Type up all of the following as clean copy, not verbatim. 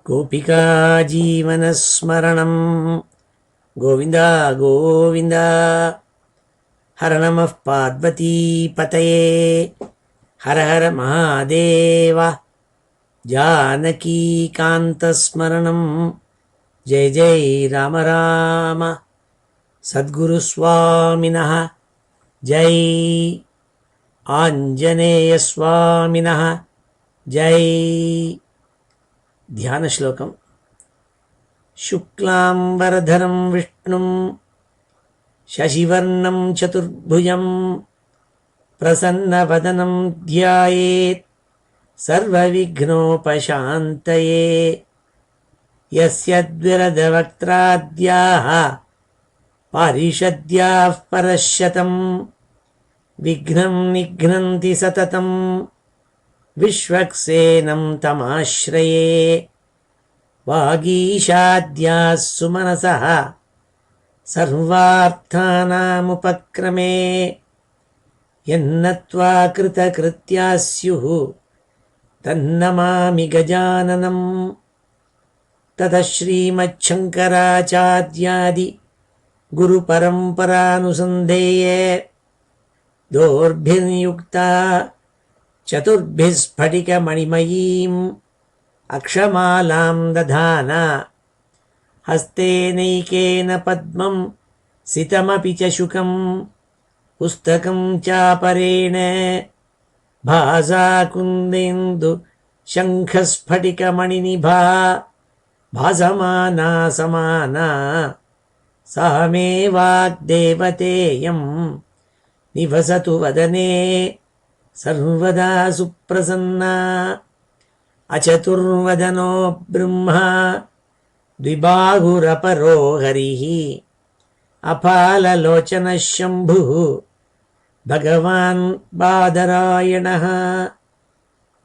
गोपिका जीवनस्मरणं गोविन्द गोविन्द। हर नमः पार्वतीपतये हर हर महादेव। जानकीकान्तस्मरणं जय जय राम राम। सद्गुरुस्वामिनः जय, आञ्जनेयस्वामिनः जय। ध्यान श्लोकम। शुक्लांबरधरं विष्णुं शशिवर्णं चतुर्भुजं प्रसन्नवदनं ध्यायेत् सर्वविघ्नोपशान्तये। यस्य द्विरदवक्त्राद्याः पारिषद्याः परश्शतं विघ्नं निघ्नन्ति सततं विश्वक्सेनं तमाश्रये। वागीशाद्याः सुमनसः सर्वार्थानामुपक्रमे यन्नत्वा कृतकृत्याः स्युः तन्नमामि गजाननं। ततः श्रीमच्छङ्कराचार्यादि गुरुपरम्परानुसन्धेये दोर्भिर्युक्ता चतुर्भिः स्फटिकमणिमयीम् अक्षमालां दधाना। हस्तेनैकेन पद्मं सितमपि च शुकं पुस्तकं चापरेण भासा कुन्देन्दु शङ्खस्फटिकमणिनिभा भासमाना समाना। सा मे वाग्देवतेयं निवसतु वदने सर्वदा सुप्रसन्ना। अचतुर्वदनो ब्रह्मा द्विबाहुरपरो हरिः अपाललोचनः शम्भुः भगवान् बादरायणः।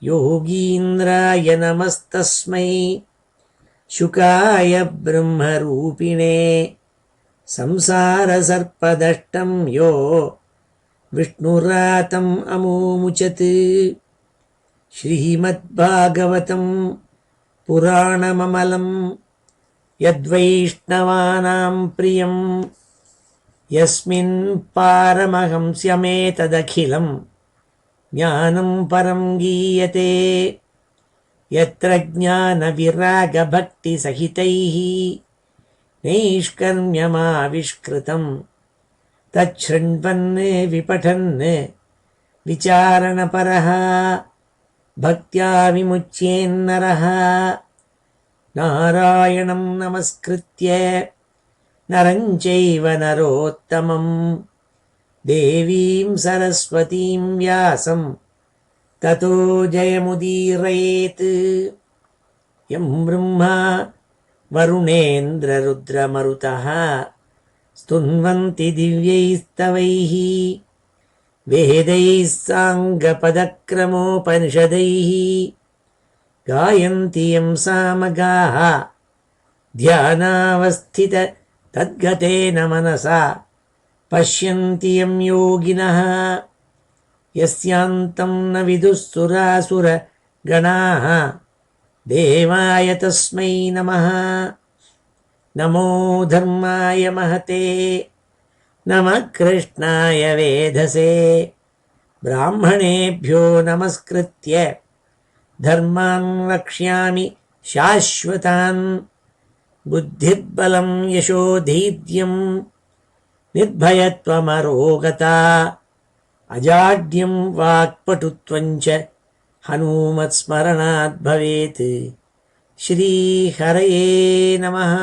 योगीन्द्राय नमस्तस्मै शुकाय ब्रह्मरूपिणे संसारसर्पदष्टं यो विष्णुरातम् अमूमुचत्। श्रीमद्भागवतं पुराणममलं यद्वैष्णवानां प्रियं यस्मिन् पारमहंस्यमेतदखिलं ज्ञानं परं गीयते। यत्र ज्ञानविरागभक्तिसहितैः नैष्कर्म्यमाविष्कृतं तच्छृण्वन् विपठन् विचारणपरः भक्त्या विमुच्येन्नरः। नारायणं नमस्कृत्य नरं चैव नरोत्तमं देवीं सरस्वतीं व्यासं ततो जयमुदीरयेत्। यं ब्रह्मा वरुणेन्द्ररुद्रमरुतः स्तुन्वन्ति दिव्यैस्तवैः वेदैः साङ्गपदक्रमोपनिषदैः गायन्ति यं सामगाः ध्यानावस्थित तद्गतेन मनसा पश्यन्ति यं योगिनः। यस्यान्तं न विदुः सुरासुरगणाः देवाय तस्मै नमः। नमो धर्माय महते नमः कृष्णाय वेधसे। ब्राह्मणेभ्यो नमस्कृत्य धर्मान् वक्ष्यामि शाश्वतान्। बुद्धिर्बलं यशोधैर्यं निर्भयत्वमरोगता अजाड्यं वाक्पटुत्वं च हनुमत्स्मरणात् भवेत्। श्रीहरये நமः.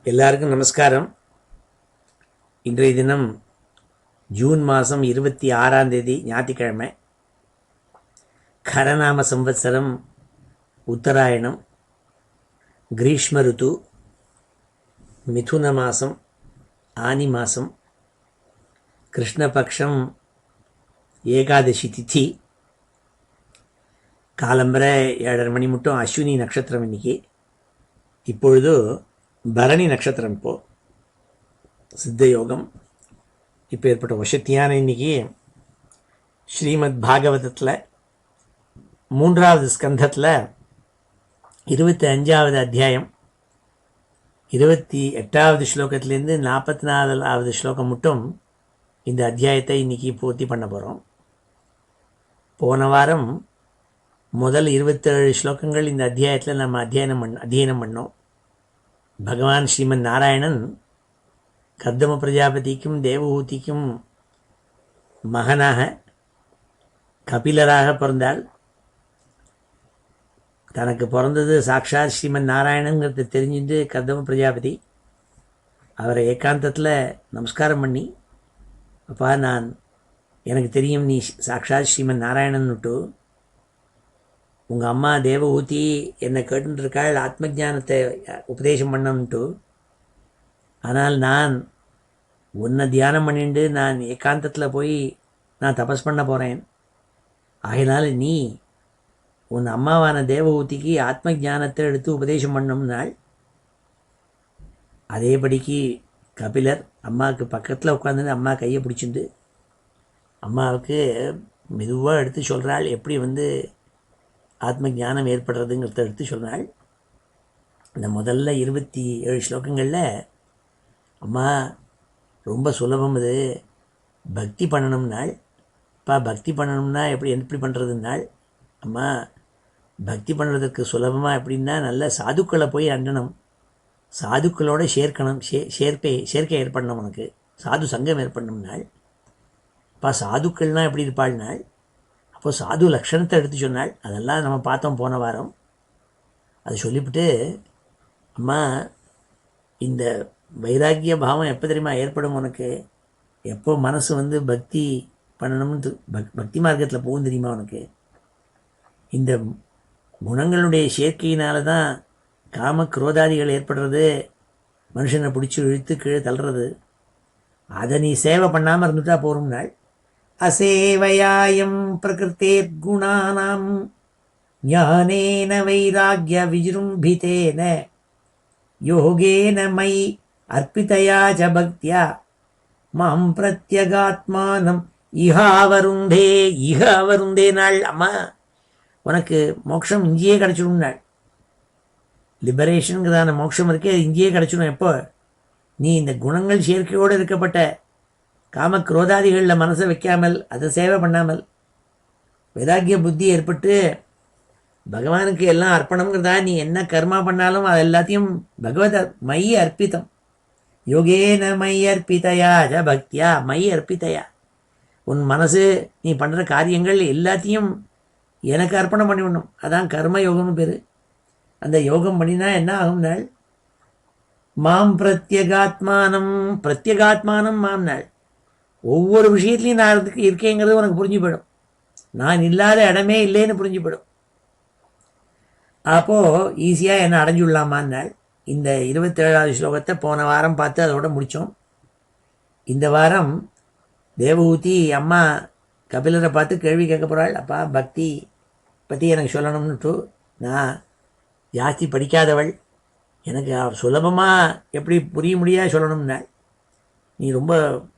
எல்லாருக்கும் நமஸ்காரம். இன்றைய தினம் ஜூன் மாதம் 26ஆம் தேதி ஞாயிற்றுக்கிழமை. கரநாம சம்வத்சரம் உத்தராயணம், கிரீஷ்ம ருத்து, மிதுன மாதம், ஆனி மாதம், கிருஷ்ணபக்ஷம், ஏகாதசி திதி. காலம்பரை 7:30 மணி மட்டும் அஸ்வினி நட்சத்திரம் இன்னைக்கு. இப்பொழுது பரணி நட்சத்திரம். இப்போது சித்த யோகம். இப்போ ஏற்பட்ட வசத்தியான இன்னைக்கு ஸ்ரீமத் பாகவதத்தில் மூன்றாவது ஸ்கந்தத்தில் 25வது அத்தியாயம் 28வது ஸ்லோகத்திலேருந்து 44வது ஸ்லோகம் மட்டும் இந்த அத்தியாயத்தை இன்றைக்கி பூர்த்தி பண்ண போகிறோம். போன வாரம் முதல் 27 ஸ்லோகங்கள் இந்த அத்தியாயத்தில் நம்ம அத்தியனம் பண்ணோம். பகவான் ஸ்ரீமன் நாராயணன் கர்தம பிரஜாபதிக்கும் தேவஹூதிக்கும் மகனாக கபிலராக பிறந்தாள். தனக்கு பிறந்தது சாக்ஷாத் ஸ்ரீமன் நாராயணங்கிறது தெரிஞ்சுட்டு கர்தம பிரஜாபதி அவரை ஏகாந்தத்தில் நமஸ்காரம் பண்ணி, அப்பா எனக்கு தெரியும் நீ சாக்ஷாத் ஸ்ரீமன் நாராயணன் விட்டு உங்கள் அம்மா தேவஹூதி என்னை கேட்டுருக்காள் ஆத்ம ஜானத்தை உபதேசம் பண்ணன்ட்டு. ஆனால் நான் உன்னை தியானம் பண்ணிட்டு நான் ஏகாந்தத்தில் போய் நான் தபஸ் பண்ண போகிறேன். ஆகையினால நீ உன் அம்மாவான தேவஹூதிக்கு ஆத்ம ஜானத்தை எடுத்து உபதேசம் பண்ணோம்னாள். அதேபடிக்கு கபிலர் அம்மாவுக்கு பக்கத்தில் உட்காந்து அம்மா கையை பிடிச்சிட்டு அம்மாவுக்கு மெதுவாக எடுத்து சொல்கிறாள், எப்படி ஆத்ம ஞானம் ஏற்படுறதுங்கிறத எடுத்து சொல்கிறாள். இந்த முதல்ல 27 ஸ்லோகங்களில் அம்மா ரொம்ப சுலபம், அது பக்தி பண்ணணும்னாள். பக்தி பண்ணணும்னா எப்படி பண்ணுறதுனாள். அம்மா பக்தி பண்ணுறதுக்கு சுலபமாக எப்படின்னா நல்ல சாதுக்களை போய் அண்டணும், சாதுக்களோடு சேர்க்கணும், சேர்க்கை ஏற்படணும், உனக்கு சாது சங்கம் ஏற்படணும்னாள். சாதுக்கள்னால் எப்படி இருப்பாள்னாள். அப்போது சாது லக்ஷணத்தை எடுத்து சொன்னாள். அதெல்லாம் நம்ம பார்த்தோம் போன வாரம். அதை சொல்லிவிட்டு, அம்மா இந்த வைராக்கிய பாவம் எப்போ தெரியுமா ஏற்படும் உனக்கு, எப்போ மனசு பக்தி பண்ணணும்னு பக்தி மார்க்கத்தில் போகும் தெரியுமா உனக்கு. இந்த குணங்களுடைய சேர்க்கையினால தான் காம குரோதாதிகள் ஏற்படுறது, மனுஷனை பிடிச்சி இழுத்து கீழே தள்ளுறது. அதை நீ சேவை பண்ணாமல் இருந்துட்டா போகும் நாள். அசேவையாயம் பிரகிருத்தேர் குணானாம் ஞானேன வைராக்ய விஜృంభిதேன யோகேன மை அர்ப்பிதயா ச பக்தியா மாம் பிரத்யகாத்மானம் இஹாவருந்தே நாள். அம்மா உனக்கு மோட்சம் இங்கேயே கிடச்சிடும் நாள். லிபரேஷனுங்கிறதான மோட்சம் இருக்கே, அது இங்கேயே கிடச்சிடும். எப்போ நீ இந்த குணங்கள் சேர்க்கையோடு இருக்கப்பட்ட காம குரோதாதிகளில் மனசை வைக்காமல், அதை சேவை பண்ணாமல், வைராக்கிய புத்தி ஏற்பட்டு பகவானுக்கு எல்லாம் அர்ப்பணங்கிறதா நீ என்ன கர்மா பண்ணாலும் அது எல்லாத்தையும் பகவத் மை அர்ப்பித்தம். யோகேன மை அர்ப்பிதயா ஜ பக்தியா மை அர்ப்பிதயா. உன் மனசு நீ பண்ணுற காரியங்கள் எல்லாத்தையும் எனக்கு அர்ப்பணம் பண்ணிவிடணும். அதான் கர்ம யோகம்னு பேர். அந்த யோகம் பண்ணினா என்ன ஆகும்னாள். மாம் பிரத்யகாத்மானம் மாம் நாள். ஒவ்வொரு விஷயத்துலையும் நான் இருக்கேங்கிறது உனக்கு புரிஞ்சு போயிடும். நான் இல்லாத இடமே இல்லைன்னு புரிஞ்சு போயிடும். அப்போது ஈஸியாக என்ன அடைஞ்சுடலாமான்னாள். இந்த 27வது ஸ்லோகத்தை போன வாரம் பார்த்து அதோட முடித்தோம். இந்த வாரம் தேவஹூதி அம்மா கபிலரை பார்த்து கேள்வி கேட்க போகிறாள். அப்பா பக்தி பற்றி எனக்கு சொல்லணும்னுட்டு, நான் ஜாஸ்தி படிக்காதவள், எனக்கு சுலபமாக எப்படி புரிய முடியாது சொல்லணும்னாள். நீ ரொம்ப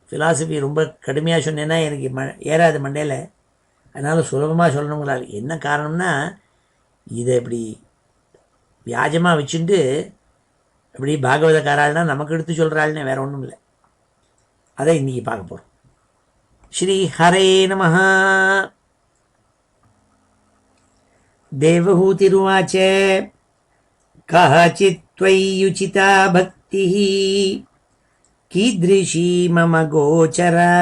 ஃபிலாசபி ரொம்ப கடுமையாக சொன்னேன்னா எனக்கு ஏறாது மண்டையில், அதனால் சுலபமாக சொல்லணுங்களால். என்ன காரணம்னா இதை இப்படி வியாஜமாக வச்சுட்டு இப்படி பாகவதக்காராள்னா நமக்கு எடுத்து சொல்கிறாள்னே, வேறு ஒன்றும் இல்லை. அதை இன்றைக்கி பார்க்க போகிறோம். ஸ்ரீ ஹரே நமஹ. தேவஹூதிருவாச்ச கஹசித் த்வய்யுசிதா பக்திः கீத்ருஷீ மம கோச்சரா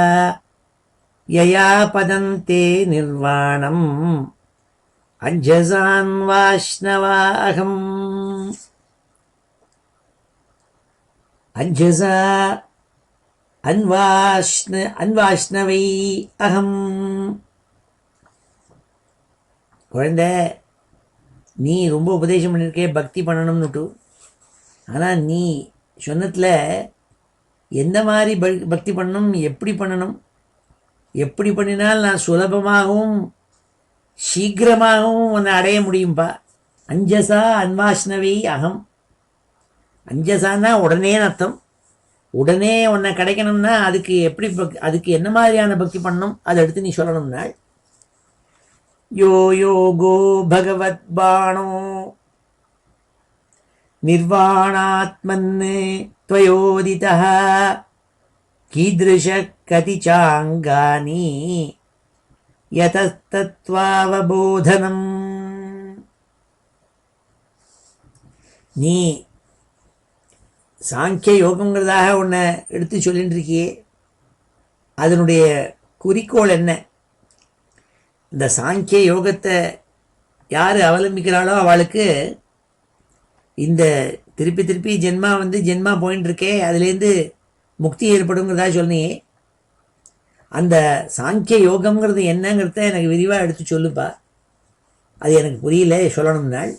யயா பதந்தே நிர்வாணம் அஞ்சசான் வாஷ்ணவாஹம். அஞ்சசா அன்வாஷ்ணவை அகம். குழந்தை, நீ ரொம்ப உபதேசம் பண்ணியிருக்கே பக்தி பண்ணணும்னுட்டு. ஆனால் நீ சொன்னதில் எந்த மாதிரி பக்தி பண்ணணும், எப்படி பண்ணணும், எப்படி பண்ணினால் நான் சுலபமாகவும் சீக்கிரமாகவும் உன்னை அடைய முடியும்பா. அஞ்சசா அன்வாஷ்ணவை அகம். அஞ்சசானா உடனே அர்த்தம். உடனே உன்னை கிடைக்கணும்னா அதுக்கு எப்படி அதுக்கு என்ன மாதிரியான பக்தி பண்ணணும் அதை எடுத்து நீ சொல்லணும்னா யோ யோகோ பகவத்பாணோ நிர்வாணாத்மன்னு த்வயோதிதः கீதృஷ கதி சாங்கானி யதஸ்தத்வாவபோதனம். நீ சாங்கிய யோகங்கிறதாக ஒன்றை எடுத்து சொல்லிட்டு இருக்கியே, அதனுடைய குறிக்கோள் என்ன? இந்த சாங்கிய யோகத்தை யார் அவலம்பிக்கிறாளோ அவளுக்கு இந்த திருப்பி திருப்பி ஜென்மா போயின்னு இருக்கே, அதுலேருந்து முக்தி ஏற்படுங்கிறதா சொன்னியே. அந்த சாங்கிய யோகம்ங்கிறது என்னங்கிறத எனக்கு விரிவாக எடுத்து சொல்லுப்பா. அது எனக்கு புரியல, சொல்லணும்னாள்.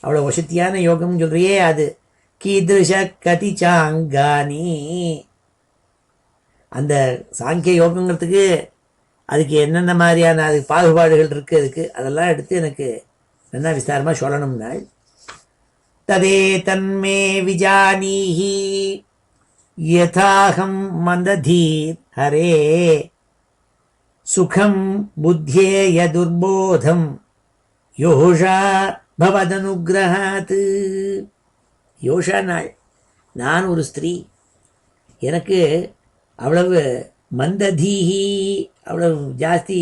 அவ்வளோ வசத்தியான யோகம்னு சொல்கிறியே, அது கீதృஷ கதி சாங்கானி. அந்த சாங்கிய யோகங்கிறதுக்கு அதுக்கு என்னென்ன மாதிரியான அதுக்கு பாகுபாடுகள் இருக்குது, அதெல்லாம் எடுத்து எனக்கு என்ன விஸ்தாரமாக சொல்லணும்னாள். ததே தன்மே விஜானீஹி யதாஹம் மந்ததீர் ஹரே சுகம் புத்தியேய துர்போதம் யோஷா பவதனுகிரகாத். யோஷா நாள், நான் ஒரு ஸ்திரீ, எனக்கு அவ்வளவு மந்ததீஹி, அவ்வளவு ஜாஸ்தி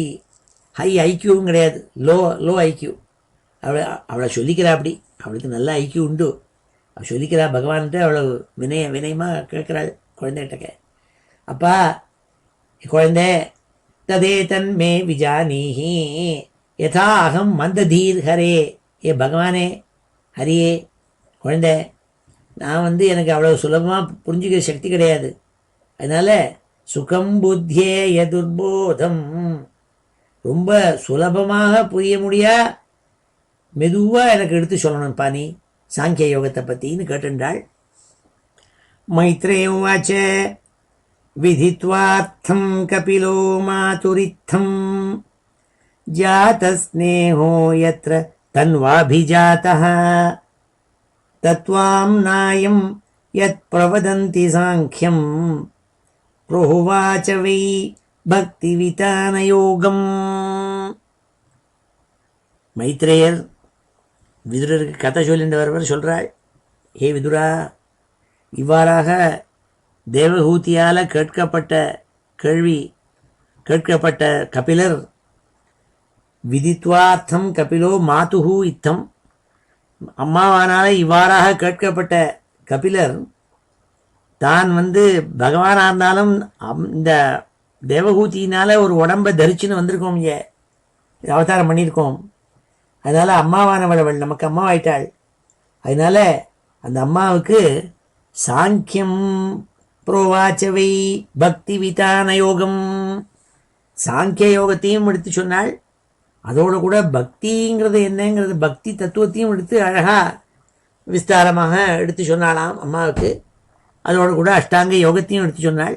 ஹை ஐக்கியூவும் கிடையாது, லோ ஐக்கியூ. அவளை சொல்லிக்கிறா, அப்படி அவளுக்கு நல்ல ஐக்கியூ உண்டு. அவள் சொல்லிக்கிறா பகவான்கிட்ட, அவ்வளவு வினயமாக கேட்குறாள் குழந்தைகிட்டக்க. அப்பா குழந்தை, ததே தன்மே விஜானீஹி யதா அகம் மந்ததீர் ஹரே. ஏ பகவானே, ஹரியே, குழந்தை, நான் எனக்கு அவ்வளோ சுலபமாக புரிஞ்சுக்கிற சக்தி கிடையாது. அதனால் சுகம் புத்தியே யதுர்போதம், ரொம்ப சுலபமாக புரிய முடியா, மெதுவாக எனக்கு எடுத்து சொல்லணும்ப்பா நீ சாங்கிய யோகத்தை பற்றின்னு கேட்டுண்டாள். மைத்ரேய உவாச்ச விதித்வார்த்தம் கபிலோ மாதுரித்தம் ஜாதஸ்நேஹோ யத்ர தன்வாபிஜாதः தத்வாம் நாயம் யத் பிரவதந்தி சாங்கியம் ப்ரோவாச்ச வை பக்தி விதான யோகம். மைத்ரேயர் விதுரருக்கு கதை சொல்லிட்டு வருவர் சொல்கிறாள், ஹே விதுரா, இவ்வாறாக தேவஹூதியால் கேட்கப்பட்ட கபிலர், விதித்வார்த்தம் கபிலோ மாதுஹு இத்தம், அம்மாவானால இவ்வாறாக கேட்கப்பட்ட கபிலர் தான் பகவானாக இருந்தாலும் இந்த தேவஹூதியினால் ஒரு உடம்பை தரிச்சுன்னு வந்திருக்கோம், இங்கே அவதாரம் பண்ணியிருக்கோம். அதனால் அம்மாவானவள் நமக்கு அம்மாவாயிட்டாள். அதனால் அந்த அம்மாவுக்கு சாங்கியம் புரோவாச்சவை பக்தி விதான யோகம், சாங்கிய யோகத்தையும் எடுத்து சொன்னாள். அதோடு கூட பக்திங்கிறது என்னங்கிறது, பக்தி தத்துவத்தையும் எடுத்து அழகாக விஸ்தாரமாக எடுத்து சொன்னாலாம் அம்மாவுக்கு. அதோடு கூட அஷ்டாங்க யோகத்தையும் எடுத்து சொன்னாள்.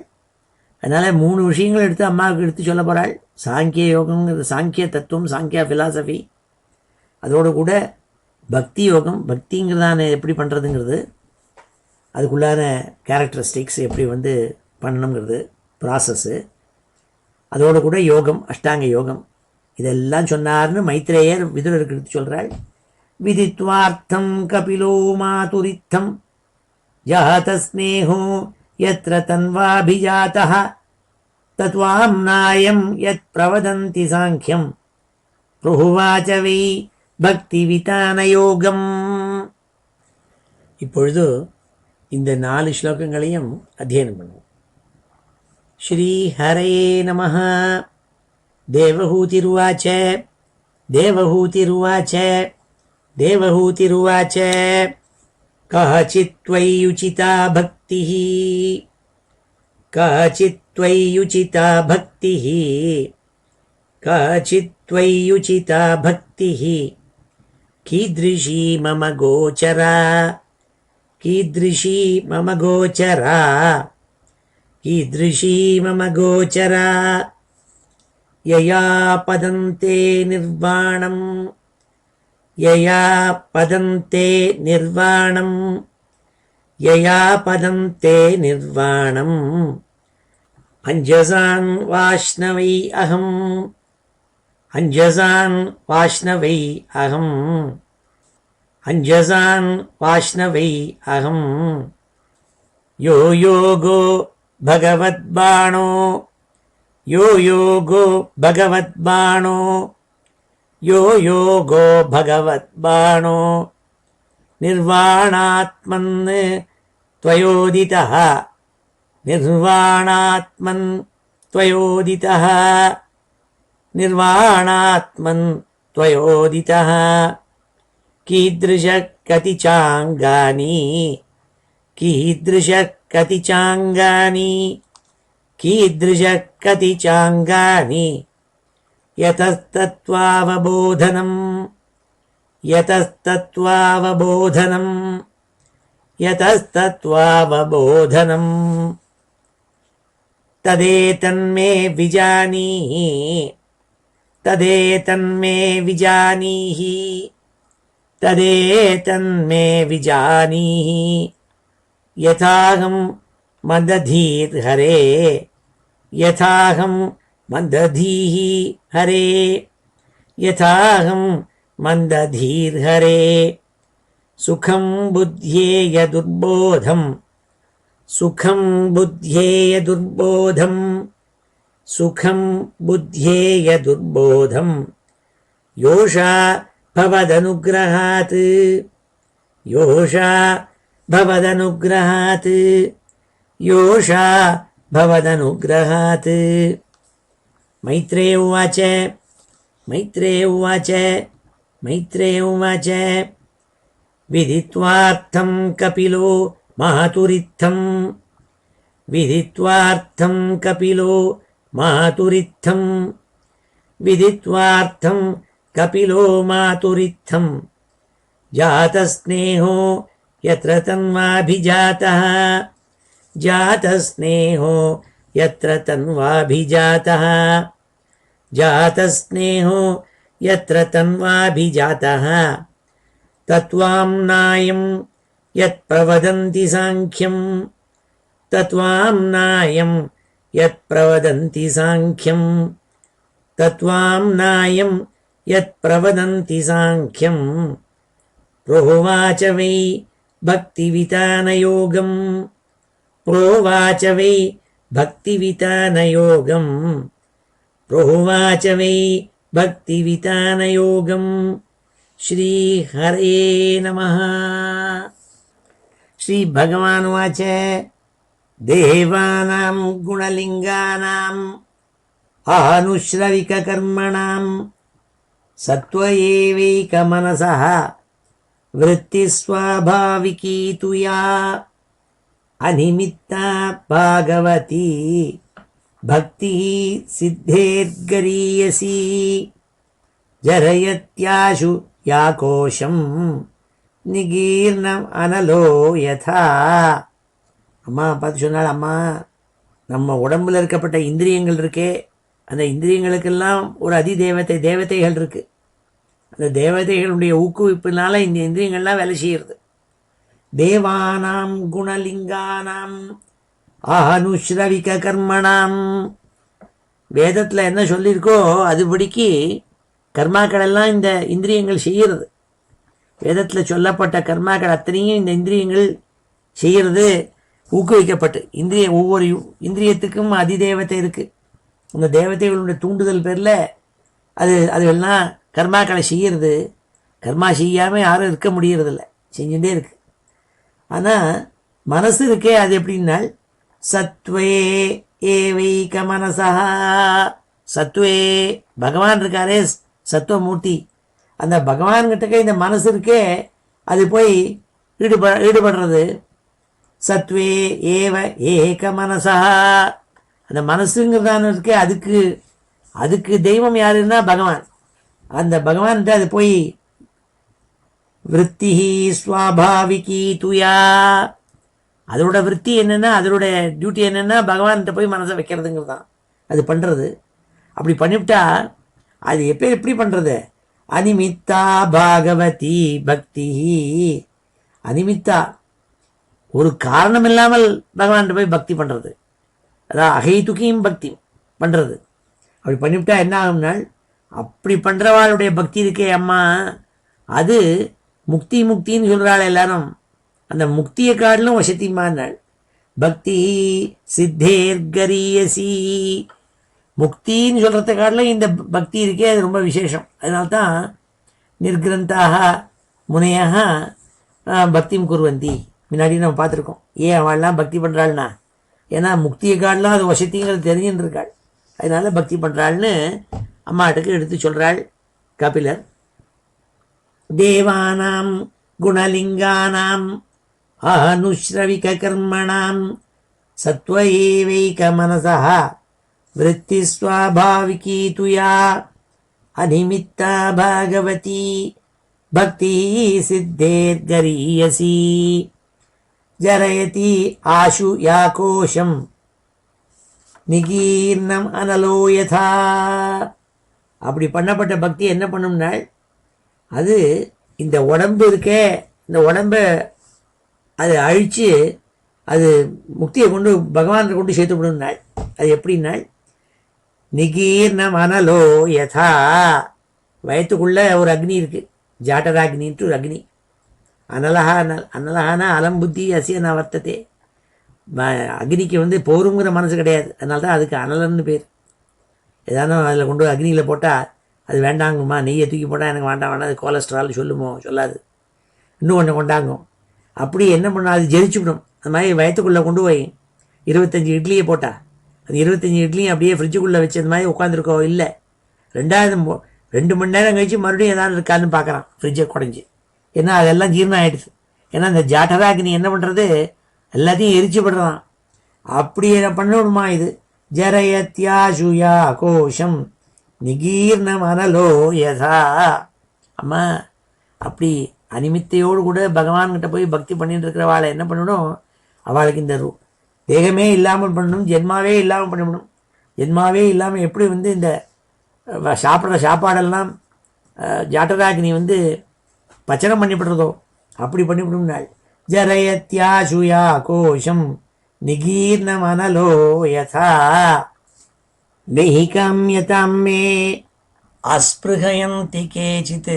அதனால் 3 விஷயங்கள் எடுத்து அம்மாவுக்கு எடுத்து சொல்ல போகிறாள். சாங்கிய யோகங்கிறது, சாங்கிய தத்துவம், சாங்கிய ஃபிலாசபி, அதோடு கூட பக்தி யோகம், பக்திங்கிறதான எப்படி பண்ணுறதுங்கிறது, அதுக்குள்ளான கேரக்டரிஸ்டிக்ஸ் எப்படி பண்ணணுங்கிறது ப்ராசஸ்ஸு, அதோடு கூட யோகம், அஷ்டாங்க யோகம், இதெல்லாம் சொன்னார்னு மைத்ரேயர் விதுரருக்கு எடுத்து சொல்கிறாள். விதித்வார்த்தம் கபிலோ மாதுரித்தம் ஜாதஸ்நேஹோ யத்ர தன்வாபிஜாதः தத்வாம் நாயம் யத் பிரவதந்தி சாங்கியம் ப்ருஹுவாச்ச வை பக்தி விதான யோகம். இப்பொழுது இந்த 4 ஸ்லோகங்களையும் அத்தியனம் பண்ணுவோம். ஸ்ரீ ஹரயே நமः. தேவஹூதிருவாச்ச தேவஹூதிருவாச்ச கஹசித்வையுசிதா பக்திः கஹசித்வையுசிதா பக்திः கீதృஷீ மம கோச்சரா யயா பதந்தே நிர்வாணம் பஞ்சசான் வாஷ்ணவை அகம். அஞ்சசான் வாஷ்ணவை அகம் அஞ்சசான் வாஷ்ணவை அகம் யோ யோகோ பகவத்பாணோ யோ யோகோ பகவத்பாணோ யோ யோகோ பகவத்பாணோ நிர்வாணாத்மன் त्वयोदितः निर्वाणात्मन् त्वयोदितः निर्वाणात्मन् त्वयोदितः कीदृशः कति चाङ्गानि कीदृशः कति चाङ्गानि कीदृशः कति चाङ्गानि यतस्तत्त्वावबोधनम् यतस्तत्त्वावबोधनम् यतस्तत्त्वावबोधनम् तदेतन्मे विजानीहि तदेतन्मे विजानीहि तदेतन्मे विजानीहि यथाहं मदधीर्हरे यथाहं मदधीः हरे यथाहं मन्दधीर्हरे सुखं बुद्ध्येय दुर्बोधं सुखं बुद्ध्येय दुर्बोधं सुखं बुद्ध्येय दुर्बोधं योषा भवदनुग्रहात् योषा भवदनुग्रहात् योषा भवदनुग्रहात् मैत्रेय उवाच मैत्रेय उवाच मैत्रेय उवाच विदित्वार्थं कपिलो मातुरित्थं विदित्वार्थं कपिलो मातुरित्थं विदित्वार्थं कपिलो मातुरित्थं जातस्नेहो यत्र तन्वाभिजातः जातस्नेहो यत्र तन्वाभिजातः जातस्नेहो यत्र तन्वाभिजातः तत्त्वाम्नायं यत्प्रवदन्ति साङ्ख्यं तत्त्वाम्नायं यत्प्रवदन्ति साङ्ख्यं तत्त्वाम्नायं यत्प्रवदन्ति साङ्ख्यं प्रोवाच वै भक्तिवितानयोगं प्रोवाच वै भक्तिवितानयोगं प्रोवाच वै भक्तिवितानयोगं श्री हरे नमः। श्री भगवान् उवाच देवानां गुणलिङ्गानाम् आनुश्रविककर्मणां सत्त्व एवैकमनसः वृत्तिस्वाभाविकी तु या अनिमित्ता भागवती भक्तिः सिद्धेर्गरीयसी जरयत्याशु या कोशं நிகீர்ணம் அனலோ யதா. அம்மா பார்த்து சொன்னாள், அம்மா நம்ம உடம்புல இருக்கப்பட்ட இந்திரியங்கள் இருக்கே, அந்த இந்திரியங்களுக்கெல்லாம் ஒரு தேவதைகள் இருக்கு. அந்த தேவதைகளுடைய ஊக்குவிப்பினால இந்த இந்திரியங்கள்லாம் வேலை செய்யறது. தேவானாம் குணலிங்கானாம் ஆனுஸ்ரவிக கர்மணாம். வேதத்தில் என்ன சொல்லியிருக்கோ அதுபடிக்கு கர்மாக்கள் எல்லாம் இந்த இந்திரியங்கள் செய்கிறது. வேதத்தில் சொல்லப்பட்ட கர்மாக்கள் அத்தனையும் இந்த இந்திரியங்கள் செய்கிறது ஊக்குவிக்கப்பட்டு. ஒவ்வொரு இந்திரியத்துக்கும் அதிதேவத்தை இருக்குது. அந்த தேவதைகளுடைய தூண்டுதல் பேரில் அதுகள்லாம் கர்மாக்களை செய்கிறது. கர்மா செய்யாமல் யாரும் இருக்க முடியறதில்ல, செஞ்சுட்டே இருக்கு. ஆனால் மனசு இருக்கே, அது எப்படின்னா சத்வே ஏவைக மனசா. சத்வே பகவான் இருக்காரே சத்துவமூர்த்தி, அந்த பகவான்கிட்டக்க இந்த மனசு இருக்கே அது போய் ஈடுபடுறது. சத்வே ஏவ ஏக மனசா. அந்த மனசுங்கிறதான இருக்கே அதுக்கு தெய்வம் யாருன்னா பகவான். அந்த பகவான்கிட்ட அது போய் விருத்தி ஸ்வாபாவிகி துயா. அதோட விருத்தி என்னென்னா, அதோட டியூட்டி என்னென்னா பகவான்கிட்ட போய் மனசை வைக்கிறதுங்கிறது தான் அது பண்ணுறது. அப்படி பண்ணிவிட்டா அது எப்படி பண்ணுறது? அனிமித்தா பாகவதி பக்தி. அனிமித்தா ஒரு காரணம் இல்லாமல் பகவான்கிட்ட போய் பக்தி பண்ணுறது, அதான் அகைதுக்கியும் பக்தி பண்ணுறது. அப்படி பண்ணிவிட்டா என்ன ஆகும்னால் அப்படி பண்ணுறவாளுடைய பக்தி இருக்கே அம்மா, அது முக்தி முக்தின்னு சொல்கிறாள் எல்லாரும். அந்த முக்தியை காட்டிலும் வசதிமானாள். பக்தி சித்தேர்கரியசி, முக்தின்னு சொல்கிறத காட்டிலும் இந்த பக்தி இருக்கே அது ரொம்ப விசேஷம். அதனால்தான் நிர்கிரந்தாக முனையாக பக்திம் குர்வந்தி. முன்னாடி நம்ம பார்த்துருக்கோம். ஏன் அவள்லாம் பக்தி பண்ணுறாள்னா, ஏன்னா முக்தியை காட்டலாம் அது வசதிங்கிறது தெரிஞ்சுன்னு இருக்காள், அதனால பக்தி பண்ணுறாள்னு அம்மாட்டுக்கு எடுத்து சொல்கிறாள் கபிலர். தேவானாம் குணலிங்கானாம் அனுஸ்ரவிக கர்மணாம் சத்வஏவைக மனசா விருத்தி ஸ்வாபாவிகி துயா அனிமித்தா பாகவதி பக்தி சித்தேர்கரியசி ஜரயதி ஆஷு யாகோஷம் நிகீர்ணம் அனலோ யதா. அப்படி பண்ணப்பட்ட பக்தி என்ன பண்ணும்னால், அது இந்த உடம்பு இருக்கே, இந்த உடம்பை அது அழித்து அது முக்தியை கொண்டு பகவானை கொண்டு சேர்த்து விடுனாள். அது எப்படின்னாள், நிகீர்ணம் அனலோ யதா. வயத்துக்குள்ளே ஒரு அக்னி இருக்குது, ஜாட்டராக்னின்ட்டு ஒரு அக்னி. அனலஹானா அலம் புத்தி அசியன வர்த்ததே. அக்னிக்கு போருங்கிற மனசு கிடையாது, அதனால தான் அதுக்கு அனலன்னு பேர். ஏதானும் அதில் கொண்டு அக்னியில் போட்டால் அது வேண்டாங்குமா, நெய்யை தூக்கி போட்டால் எனக்கு வேண்டாம் அது கொலஸ்ட்ரால் சொல்லுமோ, சொல்லாது. இன்னும் ஒன்று கொண்டாங்கும். அப்படி என்ன பண்ணால் அது ஜெரிச்சுவிடும். அது மாதிரி வயத்துக்குள்ளே கொண்டு போய் 25 இட்லியை போட்டால் அது 25 இட்லியும் அப்படியே ஃப்ரிட்ஜுக்குள்ளே வச்சு அந்த மாதிரி உட்காந்துருக்கோ இல்லை, 2 மணி நேரம் கழிச்சு மறுபடியும் ஏதாவது இருக்காதுன்னு பார்க்குறான் ஃப்ரிட்ஜை குறைஞ்சி. ஏன்னா அதெல்லாம் ஜீரணம் ஆகிடுது. ஏன்னா அந்த ஜாட்டராக்னி என்ன பண்ணுறது, எல்லாத்தையும் எரிச்சு விடுறான். அப்படி என்ன பண்ணணுமா இது. ஜரயத்யாசுயா கோஷம் நிகீர்ணம் அனலோ யதா. அம்மா அப்படி அனிமித்தையோடு கூட பகவான்கிட்ட போய் பக்தி பண்ணிட்டு இருக்கிறவாளை என்ன பண்ணணும், அவளுக்கு இந்த தேகமே இல்லாமல் பண்ணணும், ஜென்மாவே இல்லாமல் பண்ணிவிடணும். ஜென்மாவே இல்லாமல் எப்படி இந்த சாப்பிட்ற சாப்பாடெல்லாம் ஜாட்டராக்னி பச்சனம் பண்ணிவிடுறதோ அப்படி பண்ணிவிடும்னாள். ஜரயத்யாசுயா கோஷம் நிகீர்ணம் அனலோ யதா நெஹிகாம்யதாம் மே அஸ்பிருஹயந்தி கேசித்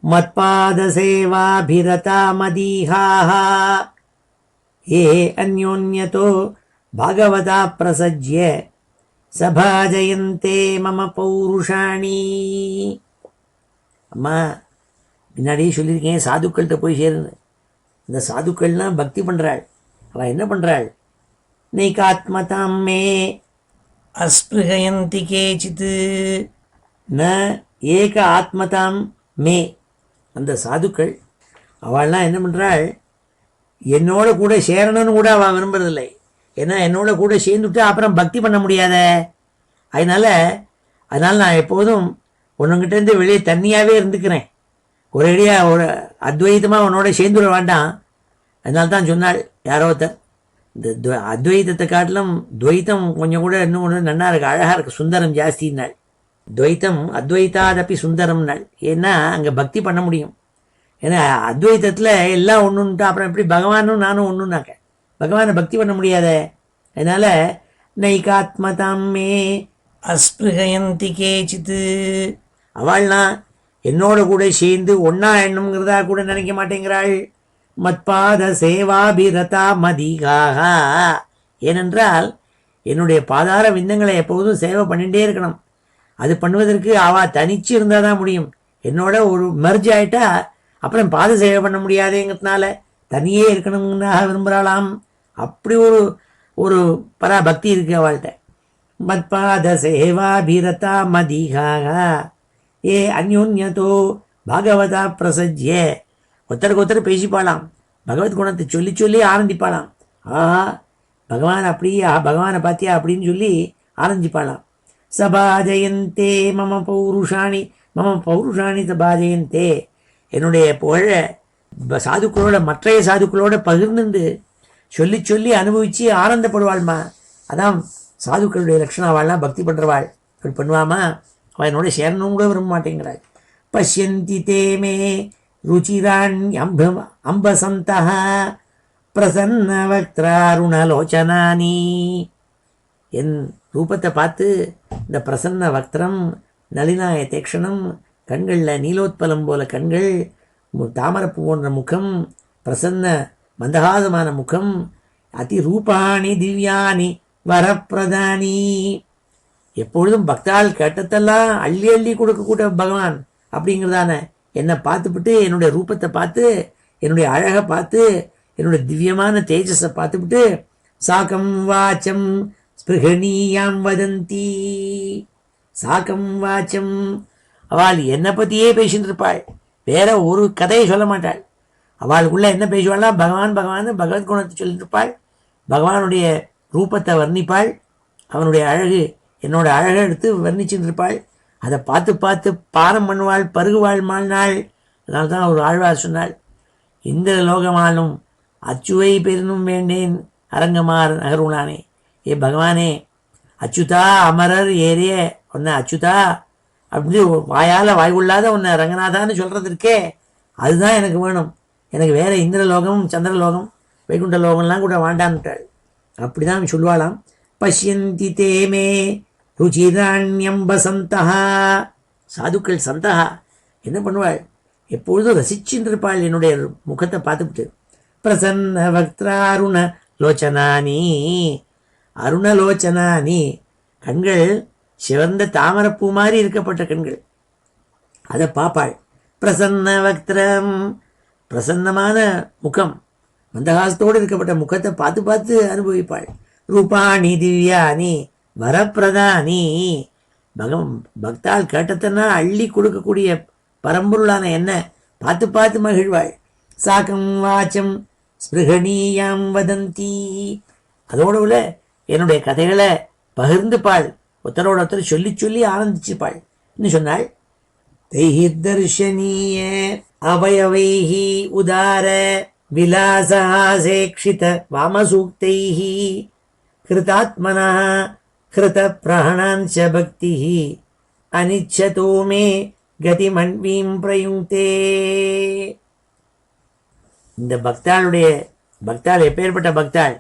மத்பாதசேவாபிரதா மதீஹாஹ ஏ அந்யோன்யதோ பாகவதா பிரசஜ்ய சபாஜயந்தே மம பௌருஷாணி. அம்மா முன்னாடியே சொல்லியிருக்கேன், சாதுக்கள்கிட்ட போய் சேருங்க. இந்த சாதுக்கள்லாம் பக்தி பண்ணுறாள். அவள் என்ன பண்ணுறாள், நைகாத்மதாம் மே அஸ்பிருஹயந்தி கேசித் ந ஏக ஆத்மதாம் மே. அந்த சாதுக்கள் அவள்லாம் என்ன பண்ணுறாள், என்னோட கூட சேரணும்னு கூட அவள் விரும்புறதில்லை. ஏன்னா என்னோட கூட சேர்ந்துவிட்டா அப்புறம் பக்தி பண்ண முடியாத. அதனால் நான் எப்போதும் உன்னங்கிட்டேருந்து வெளியே தனியாகவே இருந்துக்கிறேன், ஒரேடியாக ஒரு அத்வைதமாக உன்னோட சேர்ந்துட வேண்டாம். அதனால தான் சொன்னாள் யாரோ ஒருத்தர், இந்த அத்வைதத்தை காட்டிலும் துவைத்தம் கொஞ்சம் கூட இன்னும் ஒன்று நல்லா இருக்குது, அழகாக இருக்குது, சுந்தரம் ஜாஸ்தின்னாள். துவைத்தம் அத்வைத்தாதப்பி சுந்தரம்னாள். ஏன்னா அங்கே பக்தி பண்ண முடியும். ஏன்னா அத்வைத்தத்தில் எல்லாம் ஒன்றுன்ட்டு அப்புறம் எப்படி பகவானும் நானும் ஒன்றுனாக்க பகவானை பக்தி பண்ண முடியாத. அதனால் நைகாத்மதாம் மே அஸ்பிருஹயந்தி கேசித். அவள்லாம் என்னோட கூட சேர்ந்து ஒன்றா எண்ணணுங்கிறதா கூட நினைக்க மாட்டேங்கிறாள். மத்பாத சேவாபிரதா மதிகாக. ஏனென்றால் என்னுடைய பாதார விந்தங்களை எப்போதும் சேவை பண்ணிகிட்டே இருக்கணும். அது பண்ணுவதற்கு அவள் தனிச்சு இருந்தால் தான் முடியும். என்னோட ஒரு மெர்ஜ் ஆகிட்டா அப்புறம் பாத சேவை பண்ண முடியாதேங்கிறதுனால தனியே இருக்கணும்னாக விரும்புகிறாளாம். அப்படி ஒரு பராபக்தி இருக்கு அவள்கிட்ட. மத்பாத சேவாபிரதா மதிகாக ஏ அந்யோன்யதோ பாகவதா பிரசஜ்ய. ஒருத்தருக்கு ஒருத்தர் பேசிப்பாளாம், பகவத் குணத்தை சொல்லி சொல்லி ஆனந்திப்பாளாம். ஆஹா பகவான் அப்படியா, பகவானை பார்த்தியா அப்படின்னு சொல்லி ஆனந்திப்பாளாம். சபாஜயந்தே மம பௌருஷாணி சபாஜயந்தே. என்னுடைய புகழ சாதுக்களோட மற்றைய சாதுக்களோட பகிர்ந்து சொல்லி சொல்லி அனுபவித்து ஆனந்தப்படுவாள்மா. அதான் சாதுக்களுடைய லட்சணம். அவள்லாம் பக்தி பண்ணுறவாள். அப்படி பண்ணுவாமா, அவள் என்னோட சேரணும் கூட விரும்ப மாட்டேங்கிறாள். பஷ்யந்தி தேமே ருச்சிராண் அம்பசந்தா பிரசன்ன வக்திராருணலோச்சனானி. என் ரூபத்தை பார்த்து இந்த பிரசன்ன வக்திரம், நளினாய தேக்ஷணம், கண்களில் நீலோத்பலம் போல கண்கள், தாமரப்பு போன்ற முகம், பிரசன்ன மந்தகாசமான முகம், அதி ரூபாணி திவ்யானி வரப்பிரதானி, எப்பொழுதும் பக்தால் கேட்டதெல்லாம் அள்ளி அள்ளி கொடுக்கக்கூட பகவான் அப்படிங்கிறதான என்னை பார்த்துவிட்டு, என்னுடைய ரூபத்தை பார்த்து, என்னுடைய அழகை பார்த்து, என்னுடைய திவ்யமான தேஜஸை பார்த்துவிட்டு, சாக்கம் வாச்சம் ஸ்பிருகணீயாம் வதந்தி, சாக்கம் வாச்சம், அவள் என்னை பற்றியே பேசிட்டு இருப்பாள், வேற ஒரு கதையை சொல்ல மாட்டாள். அவளுக்குள்ள என்ன பேசுவாள்னா பகவான் பகவான் பகவத் குணத்தை சொல்லிட்டு இருப்பாள், பகவானுடைய ரூபத்தை வர்ணிப்பாள், அவனுடைய அழகு என்னோட அழகை எடுத்து வர்ணிச்சுட்டு இருப்பாள், அதை பார்த்து பார்த்து பாரம் பண்ணுவாள், பருகுவாள் வாழ்நாள். அதனால தான் ஒரு ஆழ்வார் சொன்னாள், இந்த லோகமானும் அச்சுவை பெருனும் வேண்டேன் அரங்கமார் நகருணானே. ஏ பகவானே, அச்சுதா அமரர் ஏரிய உன்னை அச்சுதா அப்படின்னு வாயால் வாய்கொள்ளாத உன்னை ரங்கநாதான்னு சொல்கிறது இருக்கே, அதுதான் எனக்கு வேணும். எனக்கு வேற இந்திரலோகம் சந்திரலோகம் வைகுண்ட லோகம்லாம் கூட வாண்டான்ட்டாள். அப்படிதான் சொல்லுவாளாம். பஷ்யந்தி தேமே ருச்சிராண்யம் வசந்தா, சாதுக்கள் சந்தகா என்ன பண்ணுவாள், எப்பொழுதும் ரசிச்சுட்டு இருப்பாள் என்னுடைய முகத்தை பார்த்துவிட்டு. பிரசன்ன வக்திராருண லோச்சனானி, அருணலோச்சனானி, கண்கள் சிவந்த தாமரப்பூ மாதிரி இருக்கப்பட்ட கண்கள், அதை பார்ப்பாள். பிரசன்ன வக்திரம், பிரசன்னமான முகம், மந்தகாசத்தோடு இருக்கப்பட்ட முகத்தை பார்த்து பார்த்து அனுபவிப்பாள். ரூபாணி திவ்யானி வரப்பிரதானி, பக்தால் கேட்டத்தனா அள்ளி கொடுக்கக்கூடிய பரம்பொருளான என்ன பார்த்து பார்த்து மகிழ்வாள். சாக்கம் வாச்சம் ஸ்பிருகணீயாம் வதந்தி, அதோடு உள்ள என்னுடைய கதைகளை பகிர்ந்துப்பாள், ஒருத்தரோட ஒருத்தர் சொல்லி சொல்லி ஆனந்திச்சுப்பாள். இன்னும் சொன்னாள், தைஹி தர்ஷனீய அவயவைஹி உதார விலாசஹாசேக்ஷித வாமசூக்தைஹி கிருதாத்மனா கிருத பிராணாஞ்ச பக்திஹி அனிச்சதோ மே கதிமன்வீம் பிரயுங்தே. இந்த பக்தாள் எப்பேற்பட்ட பக்தாள்,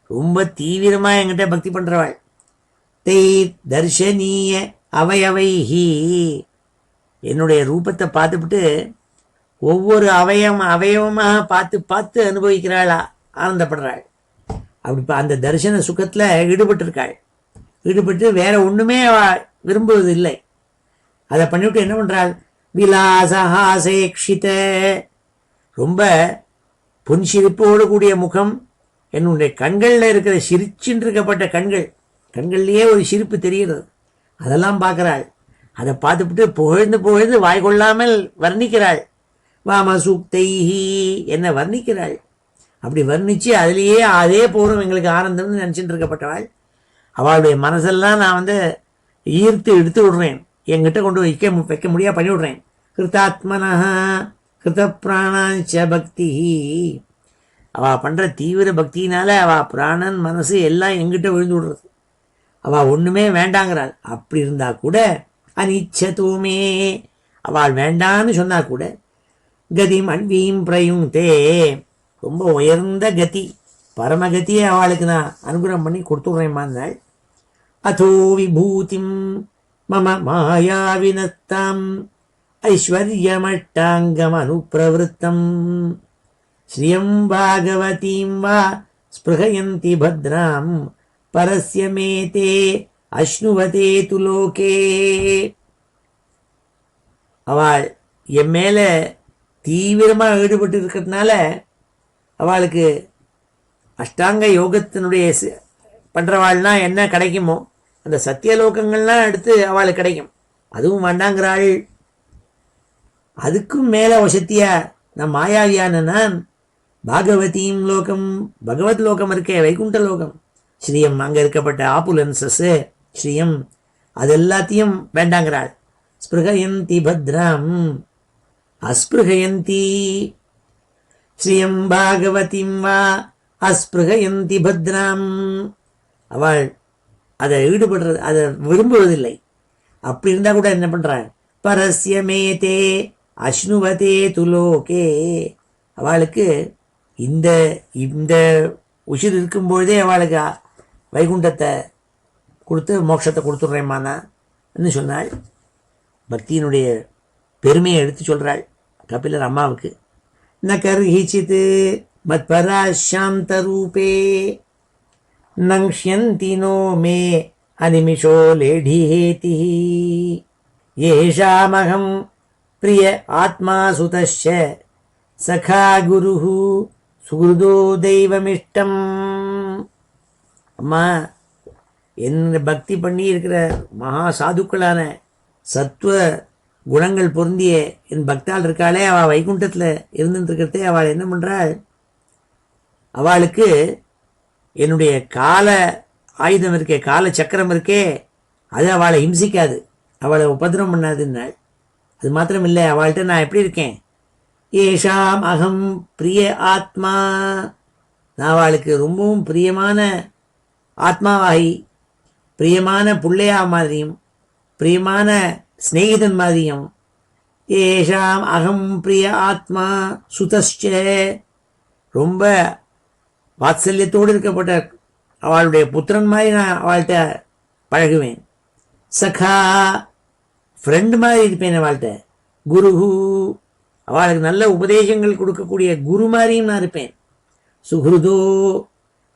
ரொம்ப தீவிரமா என்கிட்ட பக்தி பண்றவாள். தை தர்ஷனீய அவயவைஹி, என்னுடைய ரூபத்தை பார்த்துவிட்டு ஒவ்வொரு அவயவமாக பார்த்து பார்த்து அனுபவிக்கிறாளா, ஆனந்தப்படுறாள். அப்படி அந்த தரிசன சுகத்துல ஈடுபட்டு வேற ஒண்ணுமே விரும்புவது இல்லை. அதை பண்ணிவிட்டு என்ன பண்றாள், விலாசஹாசேக்ஷித, ரொம்ப புன்சிரிப்போடு கூடிய முகம், என்னுடைய கண்களில் இருக்கிற சிரிச்சின்னு இருக்கப்பட்ட கண்கள்லேயே ஒரு சிரிப்பு தெரிகிறது, அதெல்லாம் பார்க்கிறாள். அதை பார்த்துவிட்டு புகழ்ந்து வாய் கொள்ளாமல் வர்ணிக்கிறாள். வாமசூக்தைஹி, என்ன வர்ணிக்கிறாள். அப்படி வர்ணிச்சு அதுலேயே அதே போகிறோம் எங்களுக்கு ஆனந்தம்னு நினச்சிட்டு இருக்கப்பட்டவாள். அவளுடைய மனசெல்லாம் நான் ஈர்த்து எடுத்து விடுறேன், என்கிட்ட கொண்டு வைக்க முடியாது பண்ணி விடுறேன். கிருதாத்மனஹா கிருத பிராணாஞ்ச பக்தி, அவள் பண்ணுற தீவிர பக்தினால அவள் பிராணன் மனசு எல்லாம் எங்கிட்ட விழுந்து விடுறது, அவள் ஒன்றுமே வேண்டாங்கிறாள். அப்படி இருந்தா கூட அனிச்சதுமே, அவள் வேண்டான்னு சொன்னா கூட கதி மன்வீம் பிரயுங்தே, ரொம்ப உயர்ந்த கதி பரமகதியை அவளுக்கு நான் அனுகிரகம் பண்ணி கொடுத்துட்றேன்மான்னாள். அதோ விபூதிம் மம மாயாவினத்தாம் ஐஸ்வர்யமட்டாங்கம் அனுப்பிரவருத்தம் ஸ்ரீயம் பாகவதீம் வா ஸ்பிருகயந்தி பத்ராம் பரஸ்ய மேதே அஷ்ணுவதே துலோகே. அவள் என் மேல தீவிரமாக ஈடுபட்டு இருக்கிறதுனால அவளுக்கு அஷ்டாங்க யோகத்தினுடைய பண்றவாள்னா என்ன கிடைக்குமோ அந்த சத்தியலோகங்கள்லாம் எடுத்து அவளுக்கு கிடைக்கும், அதுவும் வேண்டாங்கிறாள். அதுக்கும் மேல வசத்தியா நான் மாயாவியான நான் பாகவதீம் லோகம், பகவத் லோகம் இருக்கே வைகுண்ட லோகம், ஸ்ரீயம் அங்க இருக்கப்பட்ட ஆப்புலன்சஸ் ஸ்ரீயம், அது எல்லாத்தையும் வேண்டாங்கிறாள். ஸ்பிருகயந்தி பத்ரம் அஸ்பிருகயந்தி ஸ்ரீயம் பாகவதிம் வா அஸ்பிருகயந்தி பத்ராம், அவள் அதை ஈடுபடுறது அதை விரும்புவதில்லை. அப்படி இருந்தா கூட என்ன பண்றாள், பரஸ்ய மேதே அஷ்ணுவதே துலோகே, அவளுக்கு இந்த உயிர் இருக்கும்பொழுதே அவளுக்கு வைகுண்டத்தை கொடுத்து மோட்சத்தை கொடுத்துட்றேம்மான்னு சொன்னாள். பக்தியினுடைய பெருமையை எடுத்து சொல்கிறாள் கபிலர் அம்மாவுக்கு. ந கர்ஹிச்சித் மத்பரா சாந்த ரூபே நங்ஷ்யந்தி நோ மே அனிமிஷோ லேடிஹேதி ஏஷாமகம் பிரிய ஆத்மா சுதஸ்ய சகா குருஹு சுகிருதோ தெய்வமிஷ்டம். அம்மா, என்ன பக்தி பண்ணி இருக்கிற மகா சாதுக்களான சத்துவ குணங்கள் பொருந்திய என் பக்தாள் இருக்காளே, அவள் வைகுண்டத்தில் இருந்துட்டுருக்கிறதே அவள் என்ன பண்ணுறாள், அவளுக்கு என்னுடைய கால ஆயுதம் இருக்கே, கால சக்கரம் இருக்கே, அது அவளை ஹிம்சிக்காது, அவளை உபதிரம் பண்ணாதுன்னாள். அது மாத்திரம் இல்லை, அவள்கிட்ட நான் எப்படி இருக்கேன், ஏஷாம் அகம் பிரிய ஆத்மா, நான் அவளுக்கு ரொம்பவும் பிரியமான ஆத்மாவாகி, பிரியமான பிள்ளையா மாதிரியும் பிரியமான ஸ்நேகிதன் மாதிரியும், ஏஷாம் அகம் பிரிய ஆத்மா சுதஸ்ச, ரொம்ப வாத்சல்யத்தோடு இருக்கப்பட்ட அவளுடைய புத்திரன் மாதிரி நான் அவள்கிட்ட பழகுவேன். சகா, ஃப்ரெண்டு மாதிரி இருப்பேன் அவள்கிட்ட. குருஹு, அவளுக்கு நல்ல உபதேசங்கள் கொடுக்கக்கூடிய குரு மாதிரியும் நான் இருப்பேன். சுஹ்ருதோ,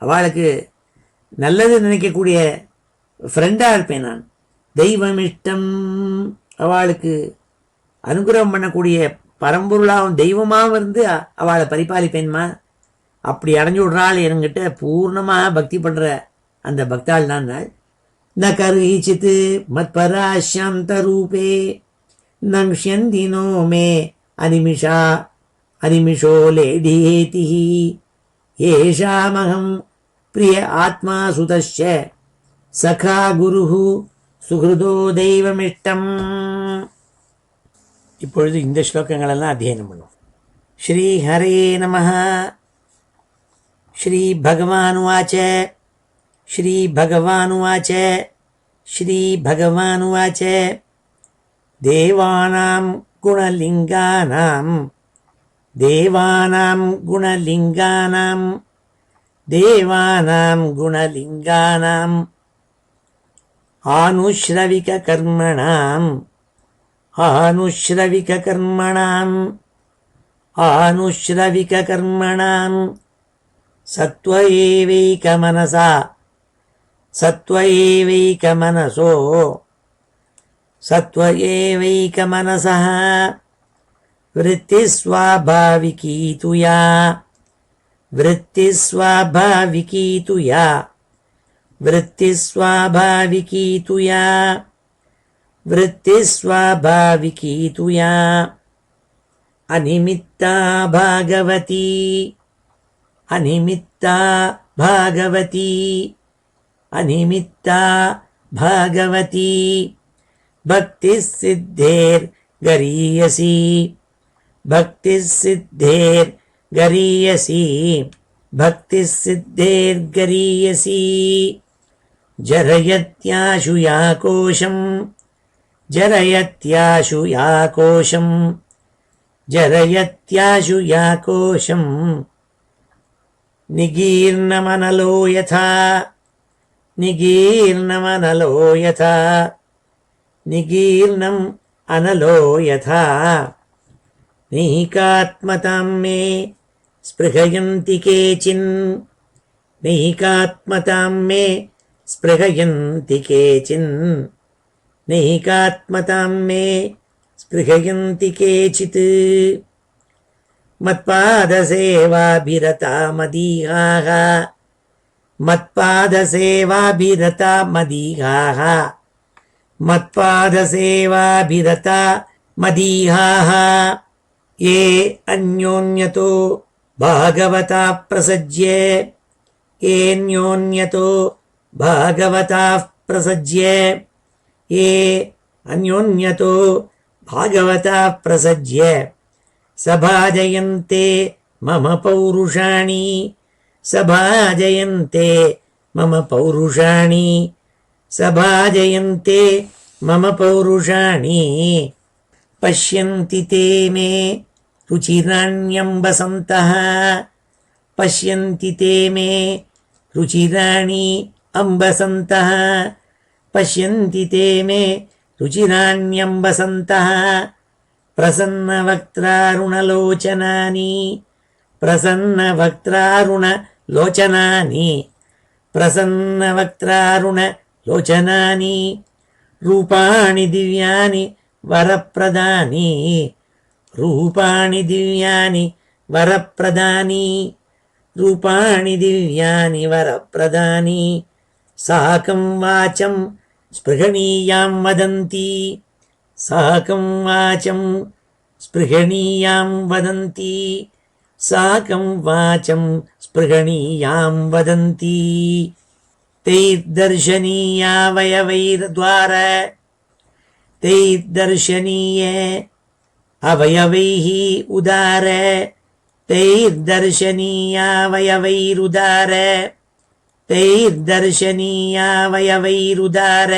அவளுக்கு நல்லது நினைக்கக்கூடிய ஃப்ரெண்டாக இருப்பேன் நான். தெய்வமிஷ்டம், அவளுக்கு அனுகிரகம் பண்ணக்கூடிய பரம்பொருளாகவும் தெய்வமாகவும் இருந்து அவளை பரிபாலிப்பேன்மா. அப்படி அடைஞ்சு விடுறாள் என்கிட்ட பூர்ணமாக பக்தி பண்ணுற அந்த பக்தாள் தான் நாள். ந கர்ஹிச்சித் மத்பரா சாந்த ரூபே நங்ஷ்யந்தி நோ மே அனிமிஷோ லேடிஹேதி ஏஷாமகம் பிரிய ஆத்மா சுதஸ்ய சகா குருஹு சுகிருதோ தெய்வமிஷ்டம். இப்பொழுது இந்த ஸ்லோகங்களெல்லாம் அத்தியனம் பண்ணுவோம். ஸ்ரீ ஹரே நமஹ. ஸ்ரீ பகவானுவாச்ச ஸ்ரீ பகவானுவாச்ச ஸ்ரீ பகவானுவாச்ச தேவானாம் குணலிங்கானாம் தேவானாம் குணலிங்கானாம் தேவானாம் குணலிங்கானாம் ஆனுஷ்ரவிக கர்மணாம் ஆனுஷ்ரவிக கர்மணாம் ஆனுஷ்ரவிக கர்மணாம் சத்வ ஏவைக மனசா சத்வ ஏவைக மனசோ சத்வ ஏவைக மனசः விருத்தி ஸ்வாபாவிகி துயா விருத்தி ஸ்வாபாவிகி துயா விருத்தி ஸ்வாபாவிகி துயா விருத்தி ஸ்வாபாவிகி துயா அநிமித்தா பாகவதி அநிமித்தா பாகவதி அநிமித்தா பாகவதி பக்தி சித்தேர் கரீயசி பக்தி சித்தேர் கரீயசி பக்தி சித்தேர் கரீயசி ஜரயத்யாசு யாகோஷம் ஜரயத்யாசு யாகோஷம் ஜரயத்யாசு யாகோஷம் நிகீர்ணமனலோ யதா நிகீர்ணமனலோ யதா நிகீர்ணம் அனலோ யதா நைகாத்மதாம் மே ஸ்பிருஹயந்தி கேச்சின் நைகாத்மதாம் மே ஸ்பிருஹயந்தி கேச்சின் நைகாத்மதாம் மே ஸ்பிருஹயந்தி கேச்சித் மத்பாதசேவாபிரதா மதீஹாஹ மத்பாதசேவாபிரதா மதீஹாஹ மத்பாதசேவாபிரதா மதீஹாஹ ये अन्योन्यतो भागवता प्रसज्य ये अन्योन्यतो भागवता प्रसज्य ये अन्योन्यतो भागवता प्रसज्य सभाजयन्ते मम पौरुषाणि सभाजयन्ते मम पौरुषाणि सभाजयन्ते मम पौरुषाणि पश्यन्ति ते मे रुचिराण्यम्बसन्तः पश्यन्ति ते मे रुचिराणि अम्बसन्तः பஷ்யந்தி தே மே ருச்சிராண்யம்பசந்தः பிரசன்னவக்த்ராருணலோச்சனானி பிரசன்னவக்த்ராருணலோச்சனானி பிரசன்னவக்த்ராருணலோச்சனானி ரூபாணி திவ்யானி வரப்பிரதானி ரூபாணி திவ்யானி வரப்பிரதானி ரூபாணி திவ்யானி வரப்பிரதானி சாகம் வாச்சம் ஸ்பிருகணீயாம் வதந்தி சாகம் வாச்சம் ஸ்பிருகணீயாம் வதந்தி சாகம் வாச்சம் ஸ்பிருகணீயாம் வதந்தி தைர்தர்ஷனீயா வயவைர்த்வார தைர்தர்ஷனீய அவயவைஹி உதார தைர்தர்ஷனீயாவயவைருதார தைர்தர்ஷனீயாவயவைருதார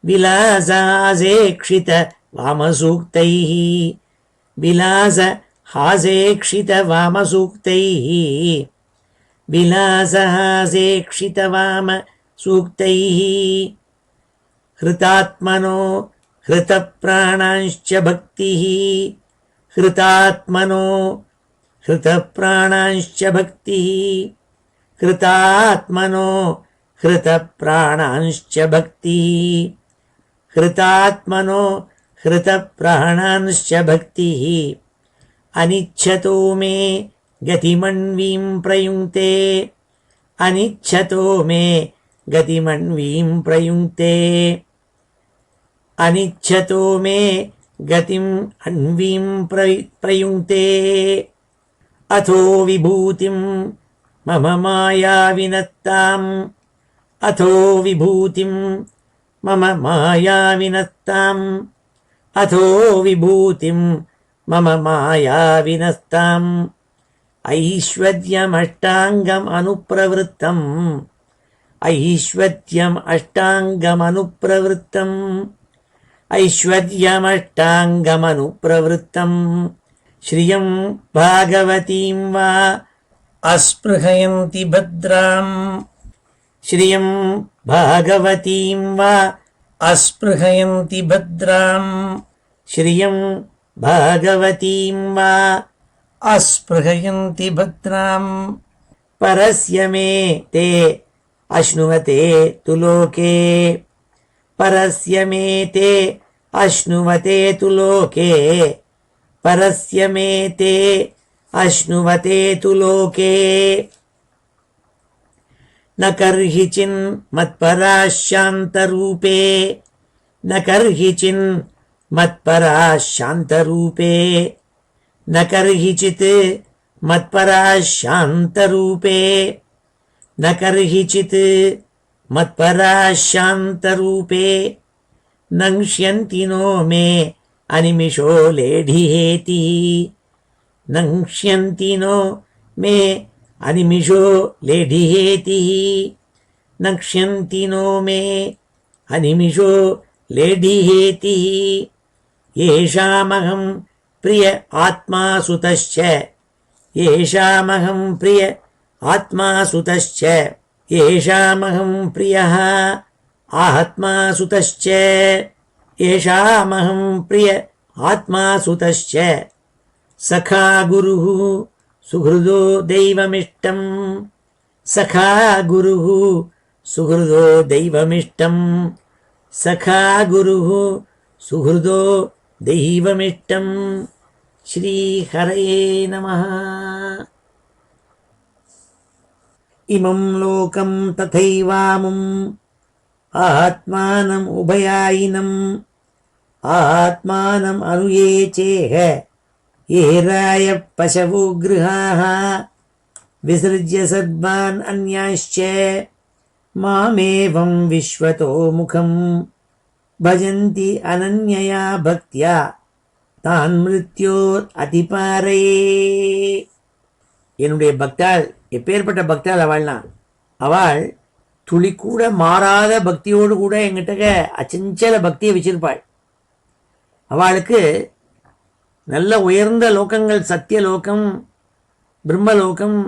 விலாசாசேக்ஷித வாமசூக்தைः விலாசஹாசேக்ஷித வாமசூக்தைः விலாசஹாசேக்ஷித வாமசூக்தைः ஹிருதாத்மனோ ஹிருதப்ராணாஞ்ச பக்திः ஹிருதாத்மனோ ஹிருதப்ராணாஞ்ச பக்திः ஹிருதாத்மனோ ஹிருதப்ராணாஞ்ச பக்திः ஹிருதாத்மனோ ஹிருதப்ராணாஞ்ச பக்திः அனிச்சதோ மே கதிமன்வீம் பிரயுங்க்தே அனிச்சதோ மே கதிமன்வீம் பிரயுங்க்தே அனிச்சதோ மே கதிம் அன்வீம் பிரயுங்க்தே அதோ விபூதிம் மம மாயாவினத்தாம் அதோ விபூதிம் மம மாயாவினத்தாம் அதோ விபூதிம் மம மாயாவினஸ்தாம் ஐஸ்வர்யமஷ்டாங்கம் அனுப்ரவருத்தம் ஐஸ்வர்யம் அஷ்டாங்கம் அனுப்ரவருத்தம் ஐஸ்வர்யமஷ்டாங்கமனுப்ரவருத்தம் ஸ்ரியம் பாகவதீம் வா அஸ்பிருஹயந்தி பத்ராம் ஸ்ரியம் பாகவதீம் வா அஸ்பிருஹயந்தி பத்ராம் ஸ்ரியம் பாகவதீம் வா அஸ்பிருஹயந்தி பத்ராம் பரஸ்ய மே தே அஷ்ணுவதே து லோகே பரஸ்ய மே தே அஷ்ணுவதே து லோகே பரஸ்ய மே தே அஷ்ணுவதே து லோகே ந கர்ஹிச்சின் மத்பராஷாந்தரூபே ந கர்ஹிச்சின் மத்பராஷாந்தரூபே ந கர்ஹிச்சித் மத்பராஷாந்தரூபே ந கர்ஹிச்சித் மத்பராஷாந்தரூபே நங்ஷ்யந்தி நோ மே அனிமிஷோ லேಢிஹேதி நங்ஷ்யந்தி நோ மே அனிமிஷோ லேಢிஹேதி நக்ஷ்யந்தி நோ மே அனிமிஷோ லேಢிஹேதி ஏஷாமகம் பிரிய ஆத்மா சுதஸ்ச ஏஷாமகம் பிரிய ஆத்மா சுதஸ்ச ஏஷாமகம் பிரியः ஆத்மா சுதஸ்ச ஏஷாமகம் பிரிய ஆத்மா சுதஸ்ச சகா குருः சுஹ்ருதோ தெய்வமிஷ்டம் சகா குருः சுஹ்ருதோ தெய்வமிஷ்டம் சகா குருः சுஹ்ருதோ தெய்வமிஷ்டம். ஸ்ரீஹரயே நமः. இமம் லோகம் ததைவாமும் ஆத்மானம் உபயாயினம் ஆத்மானம் அனுயேச்சேஹ ஏராய பசவோ கிருஹாः விசர்ஜ்ய சத்வான் அன்யாಶ್ಚ மாமேவம் விஸ்வதோ முகம் பஜந்தி அனன்யயா பக்தியா தான் மிருத்யோர் அதிபாரையே. என்னுடைய பக்தாள் எப்பேற்பட்ட பக்தாள் அவள்னா, அவள் துளி கூட மாறாத பக்தியோடு கூட எங்கிட்ட அச்சஞ்சல பக்தியை வச்சிருப்பாள். அவளுக்கு நல்ல உயர்ந்த லோகங்கள், சத்தியலோகம், பிரம்மலோகம்,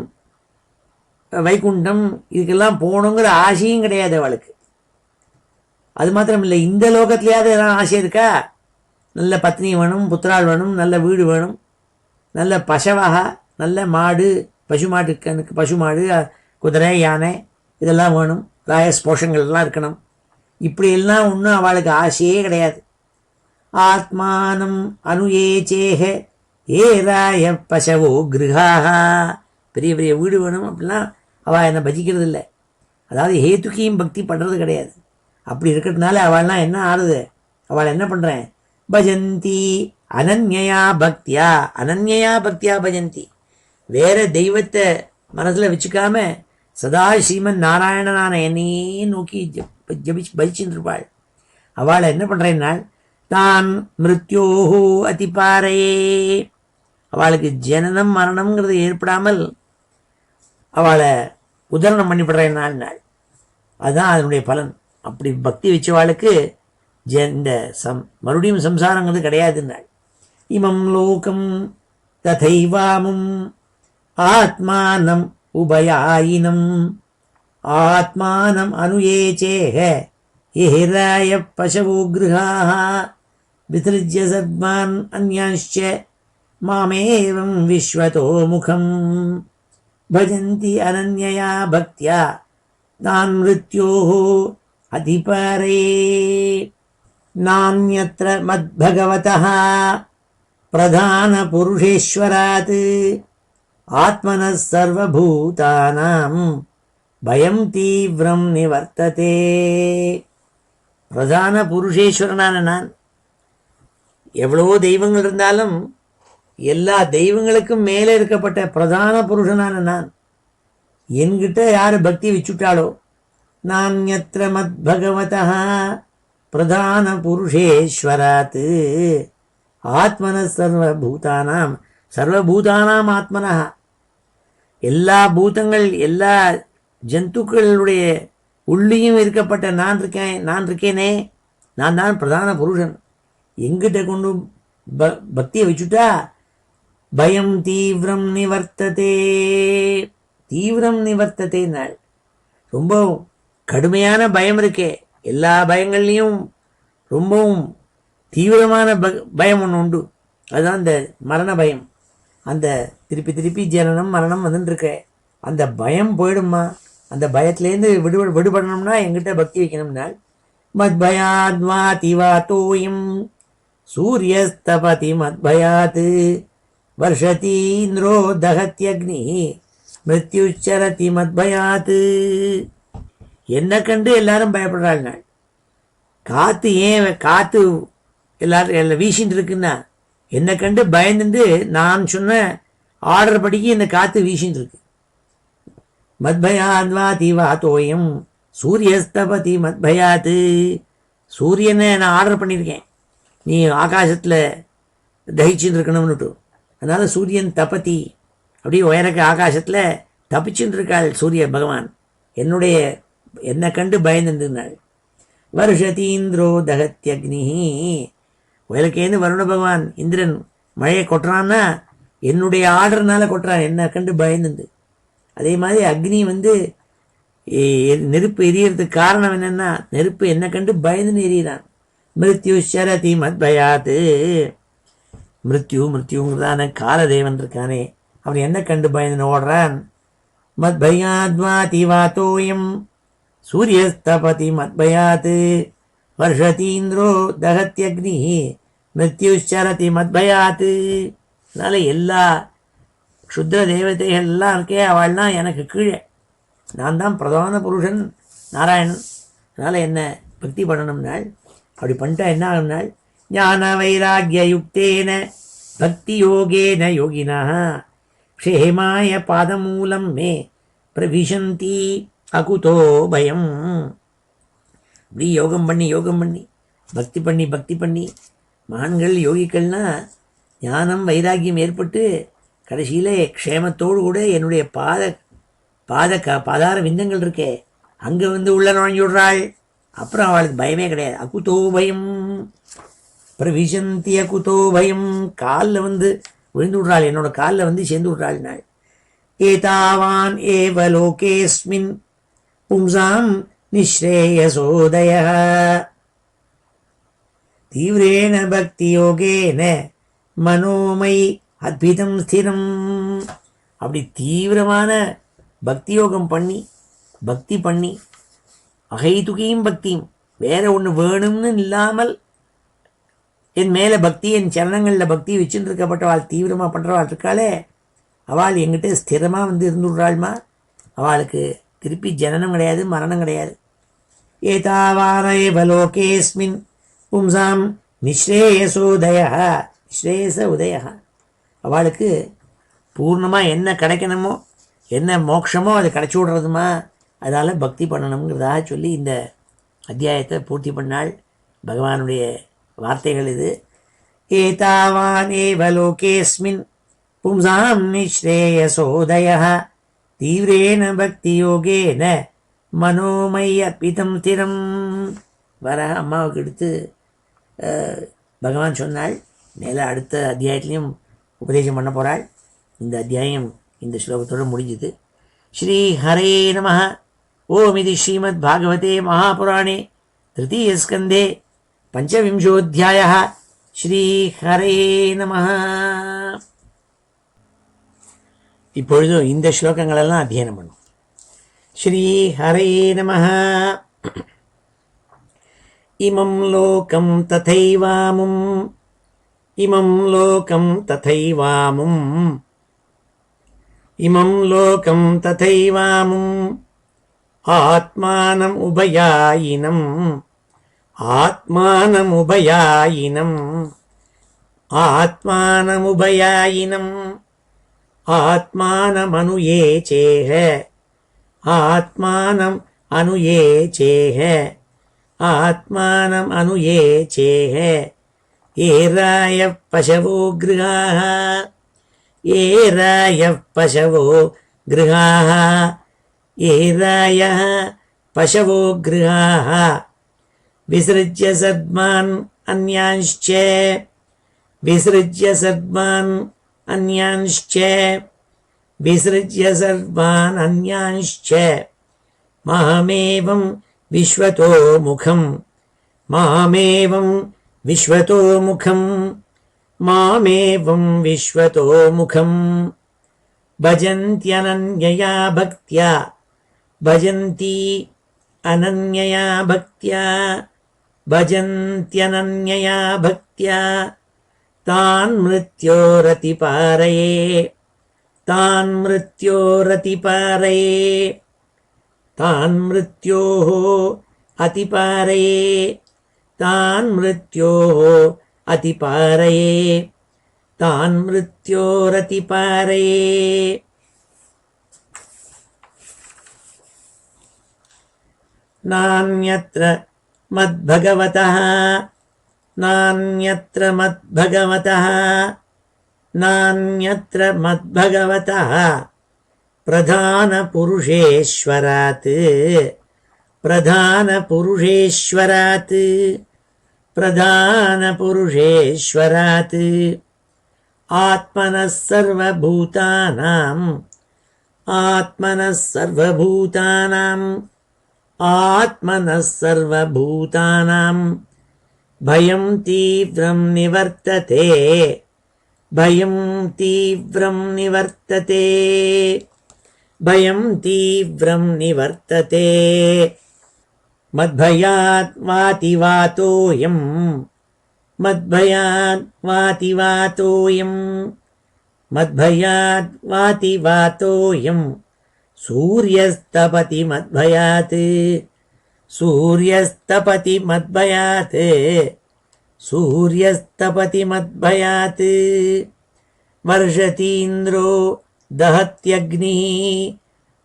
வைகுண்டம், இதுக்கெல்லாம் போகணுங்கிற ஆசையும் கிடையாது அவளுக்கு. அது மாத்திரம் இல்லை, இந்த லோகத்திலேயாவது எல்லாம் ஆசை இருக்கா? நல்ல பத்னி வேணும், புத்திரால் வேணும், நல்ல வீடு வேணும், நல்ல பசவாக, நல்ல மாடு, பசுமாடு, குதிரை, யானை இதெல்லாம் வேணும், ராயஸ் போஷங்கள்லாம் இருக்கணும். இப்படியெல்லாம் ஒன்றும் அவளுக்கு ஆசையே கிடையாது. ஆத்மானம் அனுயேச்சேக ஏராய பசவோ கிருஹாக, பெரிய பெரிய வீடு வேணும் அப்படிலாம் அவள் என்னை பஜிக்கிறது இல்லை. அதாவது ஹேத்துக்கியும் பக்தி பண்ணுறது கிடையாது. அப்படி இருக்கிறதுனால அவள்லாம் என்ன ஆறுது, அவள் என்ன பண்ணுறேன், பஜந்தி அனன்யா பக்தியா பஜந்தி. வேற தெய்வத்தை மனசில் வச்சுக்காம சதா ஸ்ரீமன் நாராயணனான என்னையே நோக்கி பஜிச்சுட்டு இருப்பாள். அவளை என்ன பண்ணுறேன்னால் தான் மிருத்யோஹோ அதிபாரையே, அவளுக்கு ஜனனம் மரணம்ங்கிறது ஏற்படாமல் அவளை உதாரணம் பண்ணிவிடுறேன் நாள். அதுதான் அதனுடைய பலன். அப்படி பக்தி வச்சவாளுக்கு இந்த மறுபடியும் சம்சாரங்கிறது கிடையாதுன்னாள். இமம் லோகம் ததைவாமும் ஆத்மானம் உபயாயினம் ஆத்மானம் அனுயேச்சேஹ ஏராய பசவோ கிருஹாஹ வித்ருஜ்ய சத்மான் அன்யாश्च மாமேவம் விஸ்வதோ முகம் பஜந்தி அனன்யயா பக்தியா தான் மிருத்யோஹ அதிபரே நான்யத்ர மத்பகவதः பிரதான புருஷேஸ்வராத் ஆத்மனः சர்வபூதானாம் பயம் தீவிரம் நிவர்த்ததே. பிரதான புருஷேஸ்வரனான நான், எவ்வளோ தெய்வங்கள் இருந்தாலும் எல்லா தெய்வங்களுக்கும் மேலே இருக்கப்பட்ட பிரதான புருஷனான நான், என்கிட்ட யார் பக்தி வச்சுட்டாளோ, நான்யத்ர மத்பகவதः பிரதான புருஷேஸ்வராத் ஆத்மனः சர்வபூதானாம் ஆத்மனः, எல்லா பூதங்கள் எல்லா ஜந்துக்களுடைய உள்ளியும் இருக்கப்பட்ட நான் இருக்கேனே, நான் தான் பிரதான புருஷன். எங்கிட்ட கொண்டு பக்தியை வச்சுட்டா பயம் தீவிரம் நிவர்த்ததே நாள். ரொம்ப கடுமையான பயம் இருக்கே, எல்லா பயங்கள்லையும் ரொம்பவும் தீவிரமான பயம் ஒன்று உண்டு. அதுதான் இந்த மரண பயம். அந்த திருப்பி ஜனனம் மரணம் வந்துட்டுருக்க அந்த பயம் போயிடுமா? அந்த பயத்திலேருந்து விடுபடணும்னா எங்கிட்ட பக்தி வைக்கணும்னால் மத்பயாத்வா திவாத்தோயம் சூரியஸ்தபதி மத்பயாத் வர்ஷதீந்திரோ தகத்யக்னி மிருத்யுச்சரதி மத்பயாத். என்ன கண்டு எல்லாரும் பயப்படுறாள் நாள். காத்து எல்லாரும் வீசிட்டு இருக்குன்னா என்னை கண்டு பயந்துட்டு நான் சொன்ன ஆர்டர் படிக்கு இந்த காற்று வீசின்னு இருக்கு. மத்பயாத்வா தீவாத்தோயம் சூரியஸ்தபதி மத்பயாத், சூரியனை நான் ஆர்டர் பண்ணியிருக்கேன், நீ ஆகாசத்தில் தகிச்சுட்டு இருக்கணும்னுட்டு. அதனால் சூரியன் தபதி, அப்படியே உயரக்க ஆகாசத்தில் தப்பிச்சுட்டு இருக்காள் சூரிய பகவான், என்னை கண்டு பயந்துருந்தாள். வருஷதீந்திரோ தகத்யக்னி, உயலக்கேந்து வருண பகவான் இந்திரன் மழையை கொட்டுறான்னா என்னுடைய ஆர்டர்னால கொட்டுறான், என்னை கண்டு பயந்துண்டு. அதே மாதிரி அக்னி நெருப்பு எரியறதுக்கு காரணம் என்னன்னா, நெருப்பு என்னை கண்டு பயந்துன்னு எரியறான். மிருத்யுச்சரதி மத்பயாத், மிருத்யுங்கிறதான காலதேவன் இருக்கானே, அவன் என்ன கண்டு பயந்துன்னு ஓடுறான். மத்பயாத்வா தீவாத்தோயம் சூரியஸ்தபதி மத்பயாத் வர்ஷதீந்திரோ தகத்யக்னி மிருத்யுச்சரதி மத்பயாத். அதனால எல்லா க்ஷுத்ர தேவதைகள் எல்லாம் இருக்கே, அவள்லாம் எனக்கு கீழே, நான் தான் பிரதான புருஷன் நாராயணன். அதனால் என்ன பக்தி பண்ணணும்னாள். அப்படி பண்ணிட்டா என்ன ஆகும்னாள், ஞான வைராகிய யுக்தேன பக்தி யோகேன யோகினா க்ஷேமாய பாதமூலம் மே பிரவிசந்தி அகுதோ பயம். இப்படி யோகம் பண்ணி பக்தி பண்ணி மகான்கள் யோகிகள்னா ஞானம் வைராகியம் ஏற்பட்டு கடைசியிலே க்ஷேமத்தோடு கூட என்னுடைய பாதார விந்தங்கள் இருக்கே அங்கே உள்ள நுழைஞ்சு விடுறாள். அப்புறம் அவளுக்கு பயமே கிடையாது. அகுதோ பயம் பிரவிசந்தி அகுதோ பயம், காலில் விழுந்து விடுறாள், என்னோட காலில் சேர்ந்து விடுறாள் நாள். ஏதாவான் ஏவ லோகேஸ்மின் பும்சாம் நிஸ்ரேயசோதயः தீவிரேன பக்தி யோகேன மனோமயி அத்பிதம் ஸ்திரம். அப்படி தீவிரமான பக்தி யோகம் பண்ணி பக்தி பண்ணி அகைதுகியும் பக்தியும் வேற ஒன்று வேணும்னு இல்லாமல் என் மேலே பக்தி, என் சரணங்களில் பக்தி வச்சுட்டு இருக்கப்பட்டவாள் தீவிரமாக பண்ணுறவாள் இருக்காளே, அவள் எங்கிட்ட ஸ்திரமாக வந்து இருந்துடுறாள்மா. அவளுக்கு திருப்பி ஜனனம் கிடையாது, மரணம் கிடையாது. ஏதாவாரேவ லோகேஸ்மின் பும்சாம் நிஸ்ரேயசோதய, நிஸ்ரேயச உதய. அவளுக்கு பூர்ணமாக என்ன கிடைக்கணுமோ, என்ன மோட்சமோ அது கிடைச்சி விடுறதுமா. அதனால் பக்தி பண்ணணுங்கிறதாக சொல்லி இந்த அத்தியாயத்தை பூர்த்தி பண்ணாள். பகவானுடைய வார்த்தைகள் இது. ஏதாவானேவ லோகேஸ்மின் பும்சாம் நிஸ்ரேயசோதய தீவிரேன பக்தி யோகேன மனோமயி அர்ப்பிதம் ஸ்திரம். வர அம்மாவுக்கு எடுத்து பகவான் சொன்னாள். மேலே அடுத்த அத்தியாயத்திலையும் உபதேசம் பண்ண போகிறாள். இந்த அத்தியாயம் இந்த ஸ்லோகத்தோடு முடிஞ்சுது. ஸ்ரீ ஹரே நமः. ஓம் இது ஸ்ரீமத் பாகவதே மகாபுராணே திருத்தீயஸ்கந்தே பஞ்சவிம்சோऽத்தியாயः. ஸ்ரீ ஹரே நமः. இப்பொழுது இந்த ஸ்லோகங்களெல்லாம் அத்தியனம் பண்ணும். ஸ்ரீ ஹரே நமः. இமம் லோகம் ததைவாமும், இமம் லோகம் ததைவாமும், இமம் லோகம் ததைவாமும் ஆத்மானம் உபயாயினம், ஆத்மானம் உபயாயினம், ஆத்மானம் உபயாயினம், ஆத்மானம் அனுயேச்சேஹ, ஆத்மானம் அனுயேச்சேஹ, ஆத்மானம் அனுயேச்சேஹ. ஏராய பசவோ கிருஹாः, ஏராய பசவோ கிருஹாः, ஏராய பசவோ கிருஹாः. விசிருஜ்ய சத்மான் அன்யான்ச்ச, விசிருஜ்ய சத்மான் அன்யான்ச்ச, விசிருஜ்ய சர்வான் அன்யான்ச்ச. மாமேவம் விஸ்வதோ முகம், மாமேவம் விஸ்வதோ முகம், மாமேவம் விஸ்வதோ முகம். பஜந்த்யனன்யயா பக்த்யா, பஜந்தி அனன்யயா பக்த்யா, பஜந்த்யனன்யயா பக்த்யா. தான் மிருத்யோரதிபாரயே, தான் மிருத்யோரதிபாரயே, தான் மிருத்யோः அதிபாரயே, தான் மிருத்யோः அதிபாரயே, தான் மிருத்யோரதிபாரயே. நான்யத்ர மத்பகவதः, நான்யத்ர மத்பகவதः, நான்யத்ர மத்பகவதः பிரதான புருஷேஸ்வராத், பிரதான புருஷேஸ்வராத், பிரதான புருஷேஸ்வராத். ஆத்மனः சர்வபூதானாம், ஆத்மனः சர்வபூதானாம், ஆத்மனः சர்வபூதானாம். பயம் தீவ்ரம் நிவர்த்ததே, பயம் தீவ்ரம் நிவர்த்ததே, பயம் தீவ்ரம் நிவர்த்ததே. மத்பயாத் வாதி வாதோயம், மத்பயாத் வாதி வாதோயம், மத்பயாத் வாதி வாதோயம். சூரியஸ்தபதி மத்பயாத், சூரியஸ்தபதி மத்பயாத், சூரியஸ்தபதி மத்பயாத். வர்ஷதீந்திரோ दहत्यग्निः,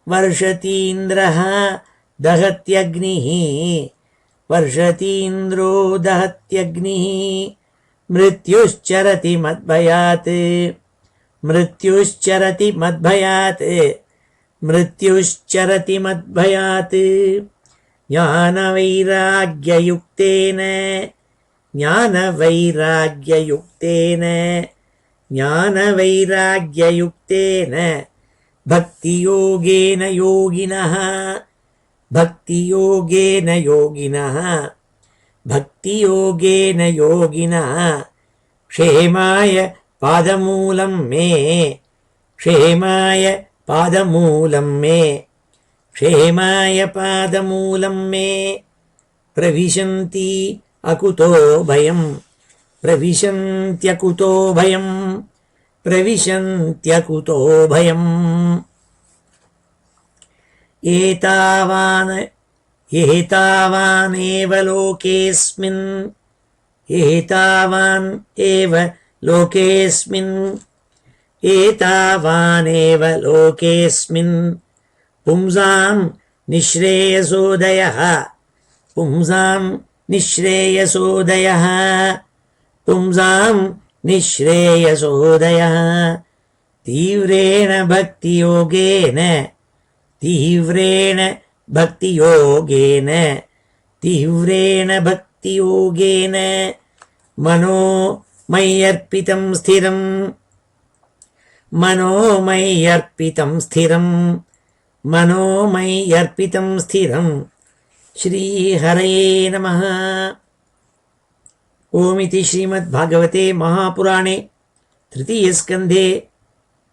वर्षतीन्द्रः दहत्यग्निः, वर्षतीन्द्रो दहत्यग्निः. मृत्युश्चरति मद्भयात्, मृत्युश्चरति मद्भयात्, मृत्युश्चरति मद्भयात्. ज्ञानवैराग्ययुक्तेन, ज्ञानवैराग्ययुक्तेन, ज्ञानवैराग्ययुक्तेन भक्तियोगेन योगिनः, भक्तियोगेन योगिनः भक्तियोगेन योगिनः क्षेमाय पादमूलं मे क्षेमाय पादमूलं मे क्षेमाय पादमूलं मे प्रविशन्ति अकुतो भयं प्रविशन्त्यकुतो भयं प्रविशन्त्यकुतो भयम् एतावानेव लोकेऽस्मिन् एतावान् एव लोकेऽस्मिन् एतावानेव लोकेऽस्मिन् पुंसां निःश्रेयसोदयः पुंसां निःश्रेयसोदयः पुंसां निःश्रेयसोदयः तीव्रेण भक्तियोगेन तीव्रेण भक्तियोगेन तीव्रेण भक्तियोगेन मनो मय्यर्पितं स्थिरं मनो मय्यर्पितं स्थिरं मनो मय्यर्पितं स्थिरं श्रीहरये नमः। ओमिति श्रीमद्भागवते महापुराणे तृतीयस्कन्धे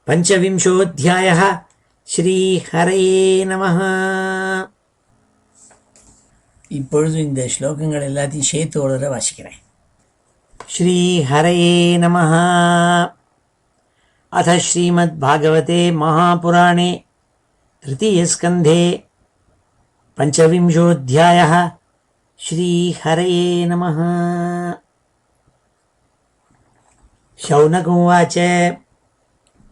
पञ्चविंशोऽध्यायः। ஸ்ரீஹரயே நமஹ. இப்பொழுது இந்த ஸ்லோகங்கள் எல்லாத்தையும் சேர்த்து ஒரு தடவை வாசிக்கிறேன். ஸ்ரீஹரயே நமஹ. அத ஸ்ரீமத்பாகவதே மகாபுராணே तृतीयस्कन्धे पञ्चविंशोऽध्यायः. श्रीहरये नमः. शौनक उवाच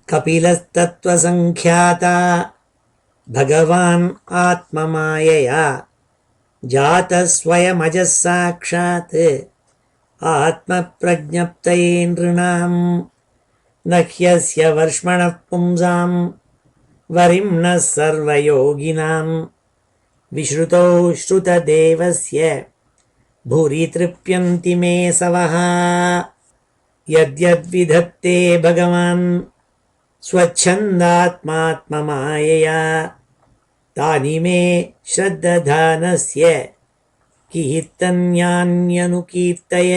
कपिलस्तत्त्वसङ्ख्याता भगवान् आत्ममायया जातः स्वयमजः साक्षात् आत्मप्रज्ञप्तये नृणां न ह्यस्य वर्ष्मणः पुंसां वरिम्नः सर्वयोगिनां विश्रुतौ श्रुतदेवस्य भूरि तृप्यन्ति मे सवः यद्यद्विधत्ते भगवान् स्वच्छन्दात्मात्ममायया तानि मे श्रद्दधानस्य कीर्तन्यान्यनुकीर्तय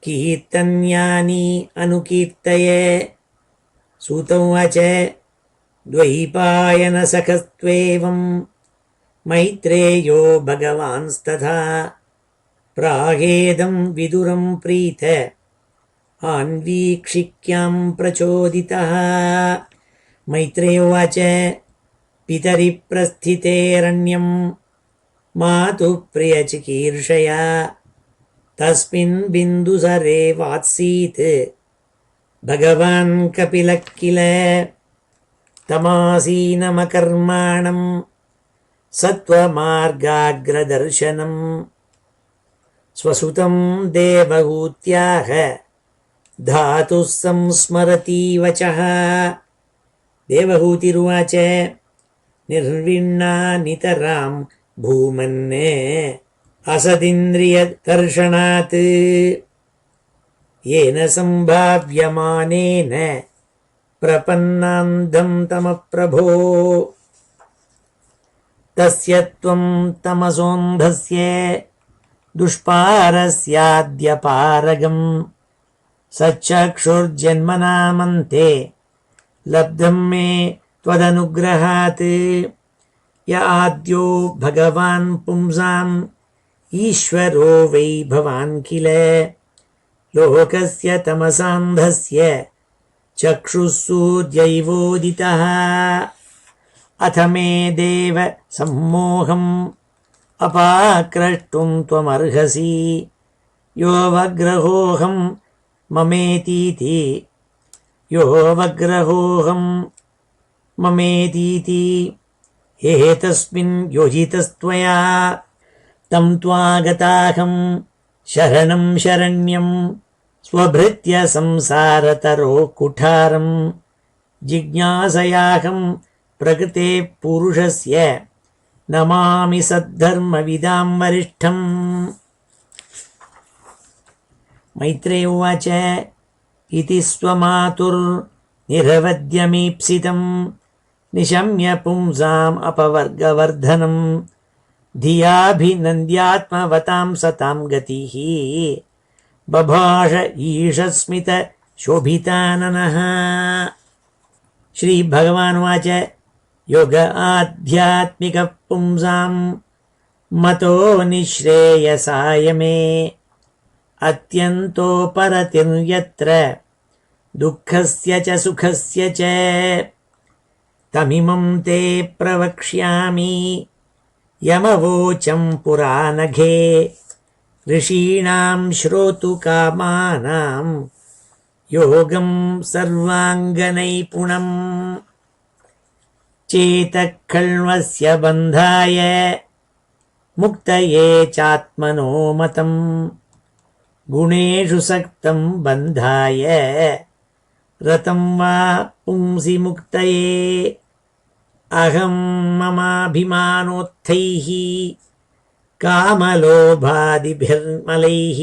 कीर्तन्यानि अनुकीर्तय। सूत उवाच द्वैपायनसखस्त्वेवं मैत्रेयो भगवांस्तथा प्राहेदं विदुरं प्रीत आन्वीक्षिक्यां प्रचोदितः। मैत्रेय उवाच पितरिप्रस्थितेरण्यं मातुः प्रियचिकीर्षया तस्मिन् बिन्दुसरे वात्सीत् भगवान् कपिलः किल तमासीनमकर्माणं सत्त्वमार्गाग्रदर्शनं स्वसुतं देवहूत्याह धातुः संस्मरति वचः। देवहूतिरुवाच निर्विण्णा नितरां भूमन् असदिन्द्रियकर्षणात् येन सम्भाव्यमानेन प्रपन्नान्धं तमप्रभो तस्य त्वं तमसोऽन्धस्य दुष्पारस्याद्यपारगम् सच्चक्षुर्जन्मनामन्ते लब्धं मे त्वदनुग्रहात् य आद्यो भगवान् पुंसाम् ईश्वरो वै भवान् किल लोकस्य तमसान्धस्य चक्षुःसूर्यैवोदितः अथ मे देव सम्मोहम् अपाक्रष्टुं त्वमर्हसि यो वग्रहोऽहं ममेतीति यो वग्रहोऽहं ममेतीति एतस्मिन् योजितस्त्वया तं त्वागताहं शरणं शरण्यं स्वभृत्य संसारतरो कुठारं जिज्ञासयाहं प्रकृते पुरुषस्य नमामि सद्धर्मविदां वरिष्ठम्। मैत्रेय उवाच इति स्वमातुर्निरवध्यमीप्सितं निशम्य पुंसाम् अपवर्गवर्धनम् धियाभिनन्द्यात्मवतां सतां गतिः बभाष ईशस्मित शोभिताननः। श्रीभगवानुवाच योग आध्यात्मिकः पुंसाम् मतो निःश्रेयसाय मे अत्यन्तोपरतिर्यत्र दुःखस्य च सुखस्य च तमिमं ते प्रवक्ष्यामि यमवोचं पुरानघे ऋषीणां श्रोतुकामानां योगं सर्वाङ्गनैपुणम् चेतःखल्वस्य बन्धाय मुक्तये चात्मनो मतम् गुणेषु सक्तं बन्धाय रतं वा पुंसि मुक्तये अहं ममाभिमानोत्थैः कामलोभादिभिर्मलैः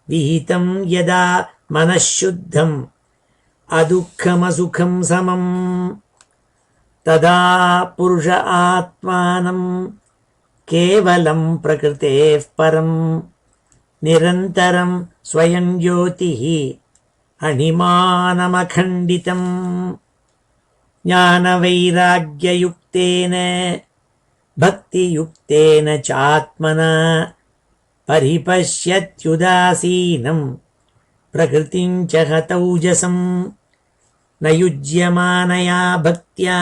विहितं यदा मनःशुद्धम् अदुःखमसुखं समम् तदा पुरुष आत्मानं केवलं प्रकृतेः परम् निरन्तरं स्वयं ज्योतिः अणिमानमखण्डितम् ज्ञानवैराग्ययुक्तेन भक्तियुक्तेन चात्मना परिपश्यत्युदासीनं प्रकृतिं च हतौजसम् न युज्यमानया भक्त्या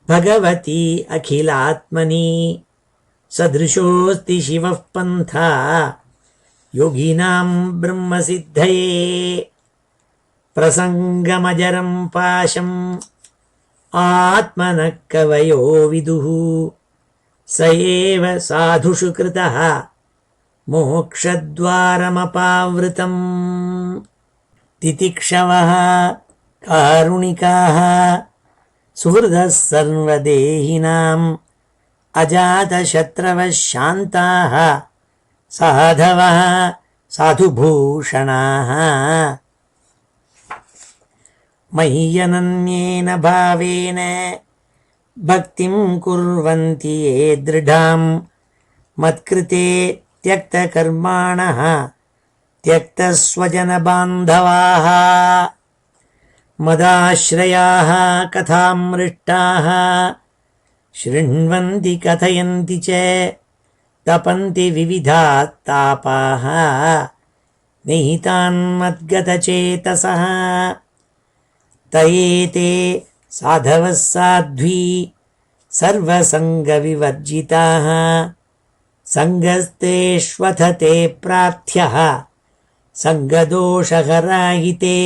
भगवती अखिलात्मनि सदृशोऽस्ति शिवः पन्था योगिनां ब्रह्मसिद्धये प्रसङ्गमजरं पाशम् आत्मनः कवयो विदुः स एव साधुषु कृतः मोक्षद्वारमपावृतम्। तितिक्षवः कारुणिकाः सुहृदः सर्वदेहिनाम् अजातशत्रवः शान्ताः साधवः साधुभूषणाः मय्यनन्येन भावेन भक्तिं कुर्वन्ति ये दृढाम् मत्कृते त्यक्तकर्माणः त्यक्तस्वजनबान्धवाः मदाश्रयाः कथामृष्टाः शृण्वन्ति कथयन्ति च तपन्ति विविधाः तापाः निहितान्मद्गतचेतसः तयेते साधवः साध्वी सर्वसङ्गविवर्जिताः सङ्गस्तेष्वथते प्रार्थ्यः सङ्गदोषहराहिते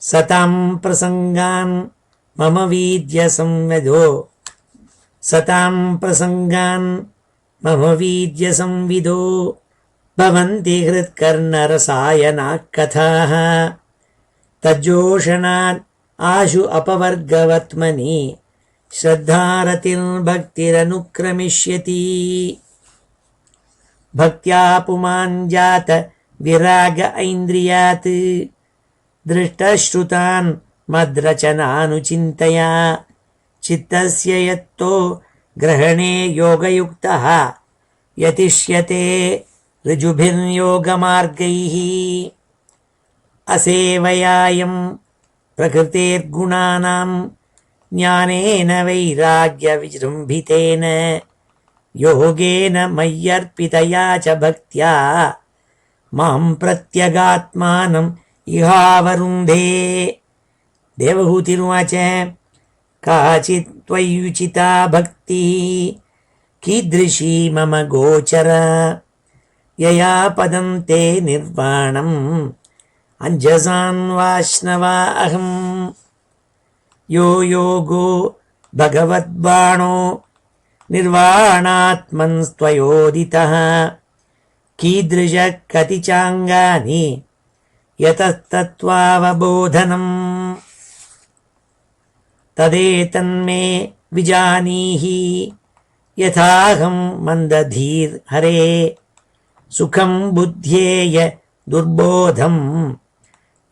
सतां प्रसङ्गान् मम वीद्य संविदो सतां प्रसङ्गान् मम वीद्य संविदो भवन्ति हृत्कर्णरसायनाः कथाः तज्जोषणात् आशु अपवर्गवत्मनि श्रद्धारतिर्भक्तिरनुक्रमिष्यति भक्त्या पुमान् जात विराग ऐन्द्रियात् दृष्टश्रुतान् मद्रचनानुचिन्तया चित्तस्य यत्तो ग्रहणे योगयुक्तः यतिष्यते ऋजुभिर्योगमार्गैः असेवयायं प्रकृतेर्गुणानां ज्ञानेन वैराग्यविजृम्भितेन योगेन मय्यर्पितया च भक्त्या मां प्रत्यगात्मानम् इहावरुन्धे। देवहूतिरुवाच काचित् त्वय्युचिता भक्तिः कीदृशी मम गोचरा यया पदं ते निर्वाणम् अञ्जसान्वाश्नवा अहम् यो योगो भगवद्बाणो निर्वाणात्मन्स्त्वयोदितः कीदृशः कति चाङ्गानि यतस्तत्त्वावबोधनम् तदेतन्मे विजानीहि यथाहं मन्दधीर्हरे सुखं बुद्ध्येय दुर्बोधं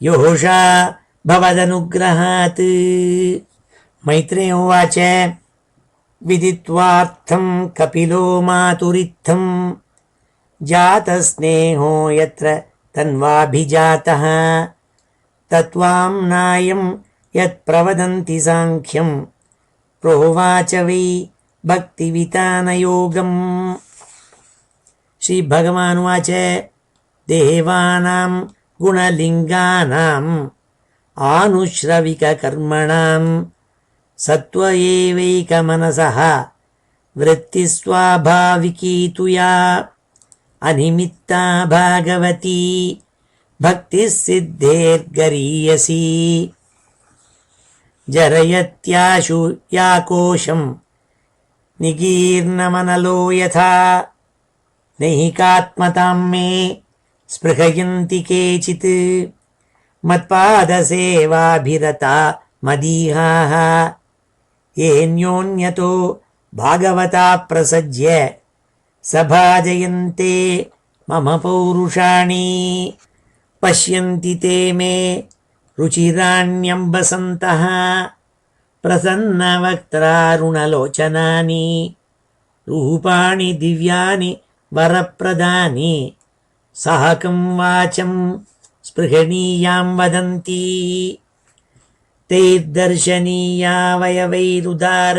योषा भवदनुग्रहात्। मैत्रेय उवाच विदित्वार्थं कपिलो मातुरित्थं जातस्नेहो यत्र तन्वाभिजातः तत्त्वाम्नायं यत्प्रवदन्ति साङ्ख्यं प्रोवाच वै भक्तिवितानयोगम्। श्रीभगवानुवाच देवानां गुणलिङ्गानाम् आनुश्रविककर्मणां सत्त्व एवैकमनसः वृत्तिस्वाभाविकी तु या अनिमित्ता भागवती भक्तिः सिद्धेर्गरीयसी। जरयत्याशु या कोशं निगीर्णमनलो यथा नैकात्मतां मे स्पृहयन्ति केचित् मत्पादसेवाभिरता मदीहाः येऽन्योन्यतो भागवता प्रसज्य सभाजयन्ते मम पौरुषाणि पश्यन्ति ते मे रुचिराण्यम्बसन्तः प्रसन्नवक्त्रारुणलोचनानि रूपाणि दिव्यानि वरप्रदानि साकं वाचं स्पृहणीयां वदन्ति तैर्दर्शनीया वयवैरुदार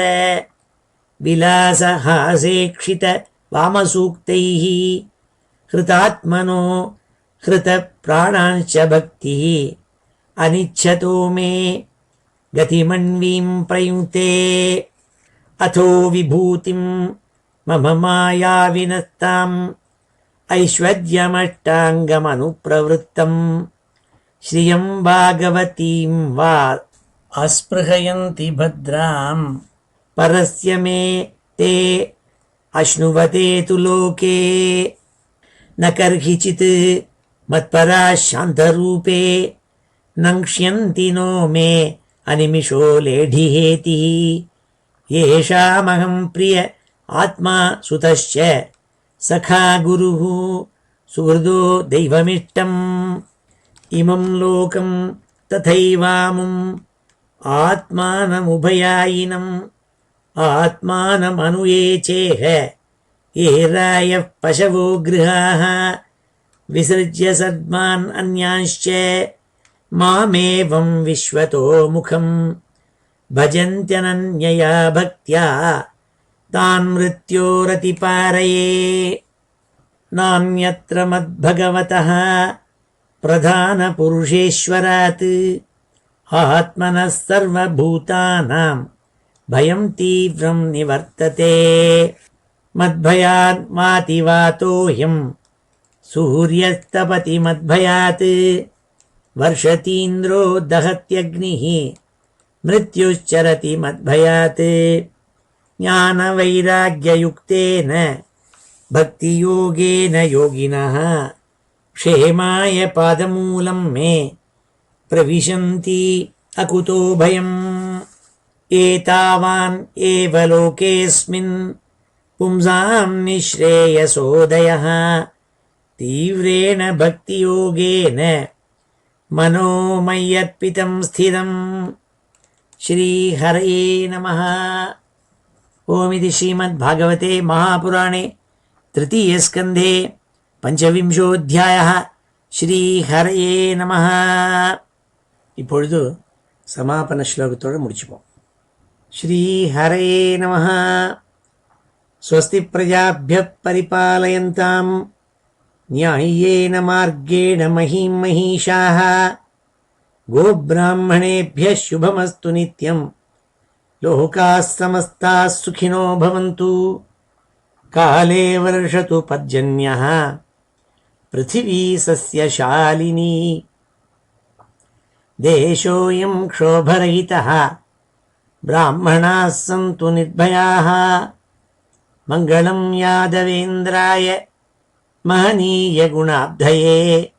विलासहासेक्षित वामसूक्तैः हृतात्मनो हृतप्राणांश्च भक्तिः अनिच्छतो मे गतिमन्वीं प्रयुङ्क्ते अथो विभूतिं मम मायाविनस्ताम् ऐश्वर्यमष्टाङ्गमनुप्रवृत्तम् श्रियं भागवतीं वा अस्पृहयन्ति भद्राम् परस्य मे ते अश्नुवते तु लोके न कर्हिचित् मत्पराः शान्तरूपे नङ्क्ष्यन्ति नो मे अनिमिषो लेढिहेतिः येषामहं प्रिय आत्मा सुतश्च सखा गुरुः सुहृदो दैवमिष्टम् इमं लोकं तथैवामुम् आत्मानमुभयायिनम् आत्मानमनुयेचेह ये रायः पशवो गृहाः विसृज्य सद्मान् अन्यांश्च मामेवं विश्वतो मुखं भजन्त्यनन्यया भक्त्या तान् मृत्योरतिपारये नान्यत्र मद्भगवतः प्रधानपुरुषेश्वरात् आत्मनः सर्वभूतानां भयं तीव्रं निवर्तते मद्भयात् वातिवातोऽयं सूर्यस्तपति मद्भयात् वर्षतीन्द्रो दहत्यग्निः मृत्युश्चरति मद्भयात् ज्ञानवैराग्ययुक्तेन भक्तियोगेन योगिनः क्षेमाय पादमूलं मे प्रविशन्ति अकुतो भयम् एतावान् एव लोकेऽस्मिन् पुंसां निःश्रेयसोदयः तीव्रेण भक्तियोगेन मनोमय्यर्पितं स्थिरम्। श्रीहरये नमः। ओमिति श्रीमद्भागवते महापुराणे तृतीयस्कन्धे पञ्चविंशोऽध्यायः। ஸ்ரீஹரயே நமஹ. இப்பொழுது சமாபன ஸ்லோகத்தோடு முடிச்சுப்போம். ஸ்ரீஹரயே நமஹ. ஸ்வஸ்தி பிரஜாभ्यः परिपालयन्तां न्याय्येन मार्गेण महीं महिषाः गोब्राह्मणेभ्यः शुभमस्तु नित्यं लोकाः समस्ताः सुखिनो भवन्तु. काले वर्षतु पर्जन्यः पृथिवी सस्यशालिनी देशोऽयं क्षोभरहितः ब्राह्मणाः सन्तु निर्भयाः. मङ्गलं यादवेन्द्राय महनीय गुणाब्धये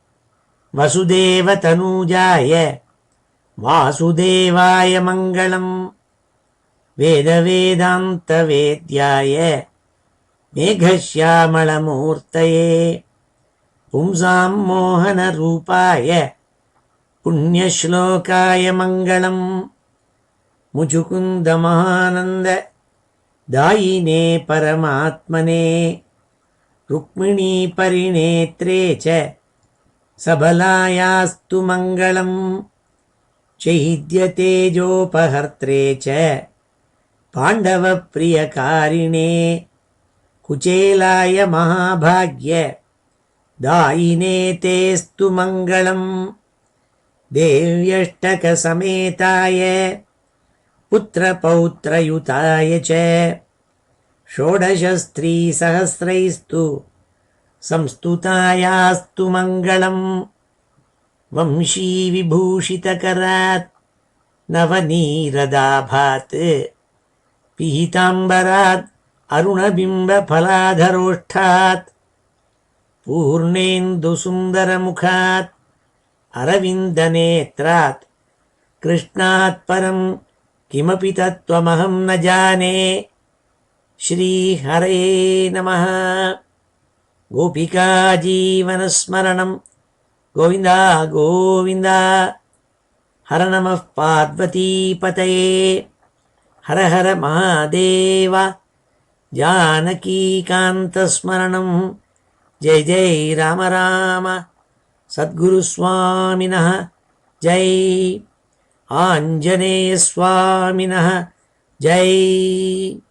वसुदेवतनूजाय वासुदेवाय मङ्गलम्. वेदवेदान्तवेद्याय मेघश्यामलमूर्तये पुंसां मोहनरूपाय पुण्यश्लोकाय मङ्गलम्. मुचुकुन्दमानन्द दायिने परमात्मने रुक्मिणी परिणेत्रे च सबलायास्तु मङ्गलम् चैद्यतेजोपहर्त्रे च पाण्डवप्रियकारिणे कुचेलाय महाभाग्य दायिने तेस्तु मङ्गलम् देव्यष्टकसमेताय पुत्रपौत्रयुताय च षोडशस्त्रीसहस्रैस्तु संस्तुतायास्तु मङ्गलम् वंशीविभूषितकरात् नवनीरदाभात् पीताम्बरात् अरुणबिम्बफलाधरोष्ठात् पूर्णेन्दुसुन्दरमुखात् अरविन्दनेत्रात् कृष्णात् परं किमपि तत्त्वमहं न जाने। श्रीहरे नमः। गोपिका जीवनस्मरणं गोविन्द गोविन्द। हर नमः पार्वतीपतये। हर हर महादेव। जानकीकान्तस्मरणं जय जय राम राम। सद्गुरुस्वामिनः जय। आञ्जनेयस्वामिनः जय।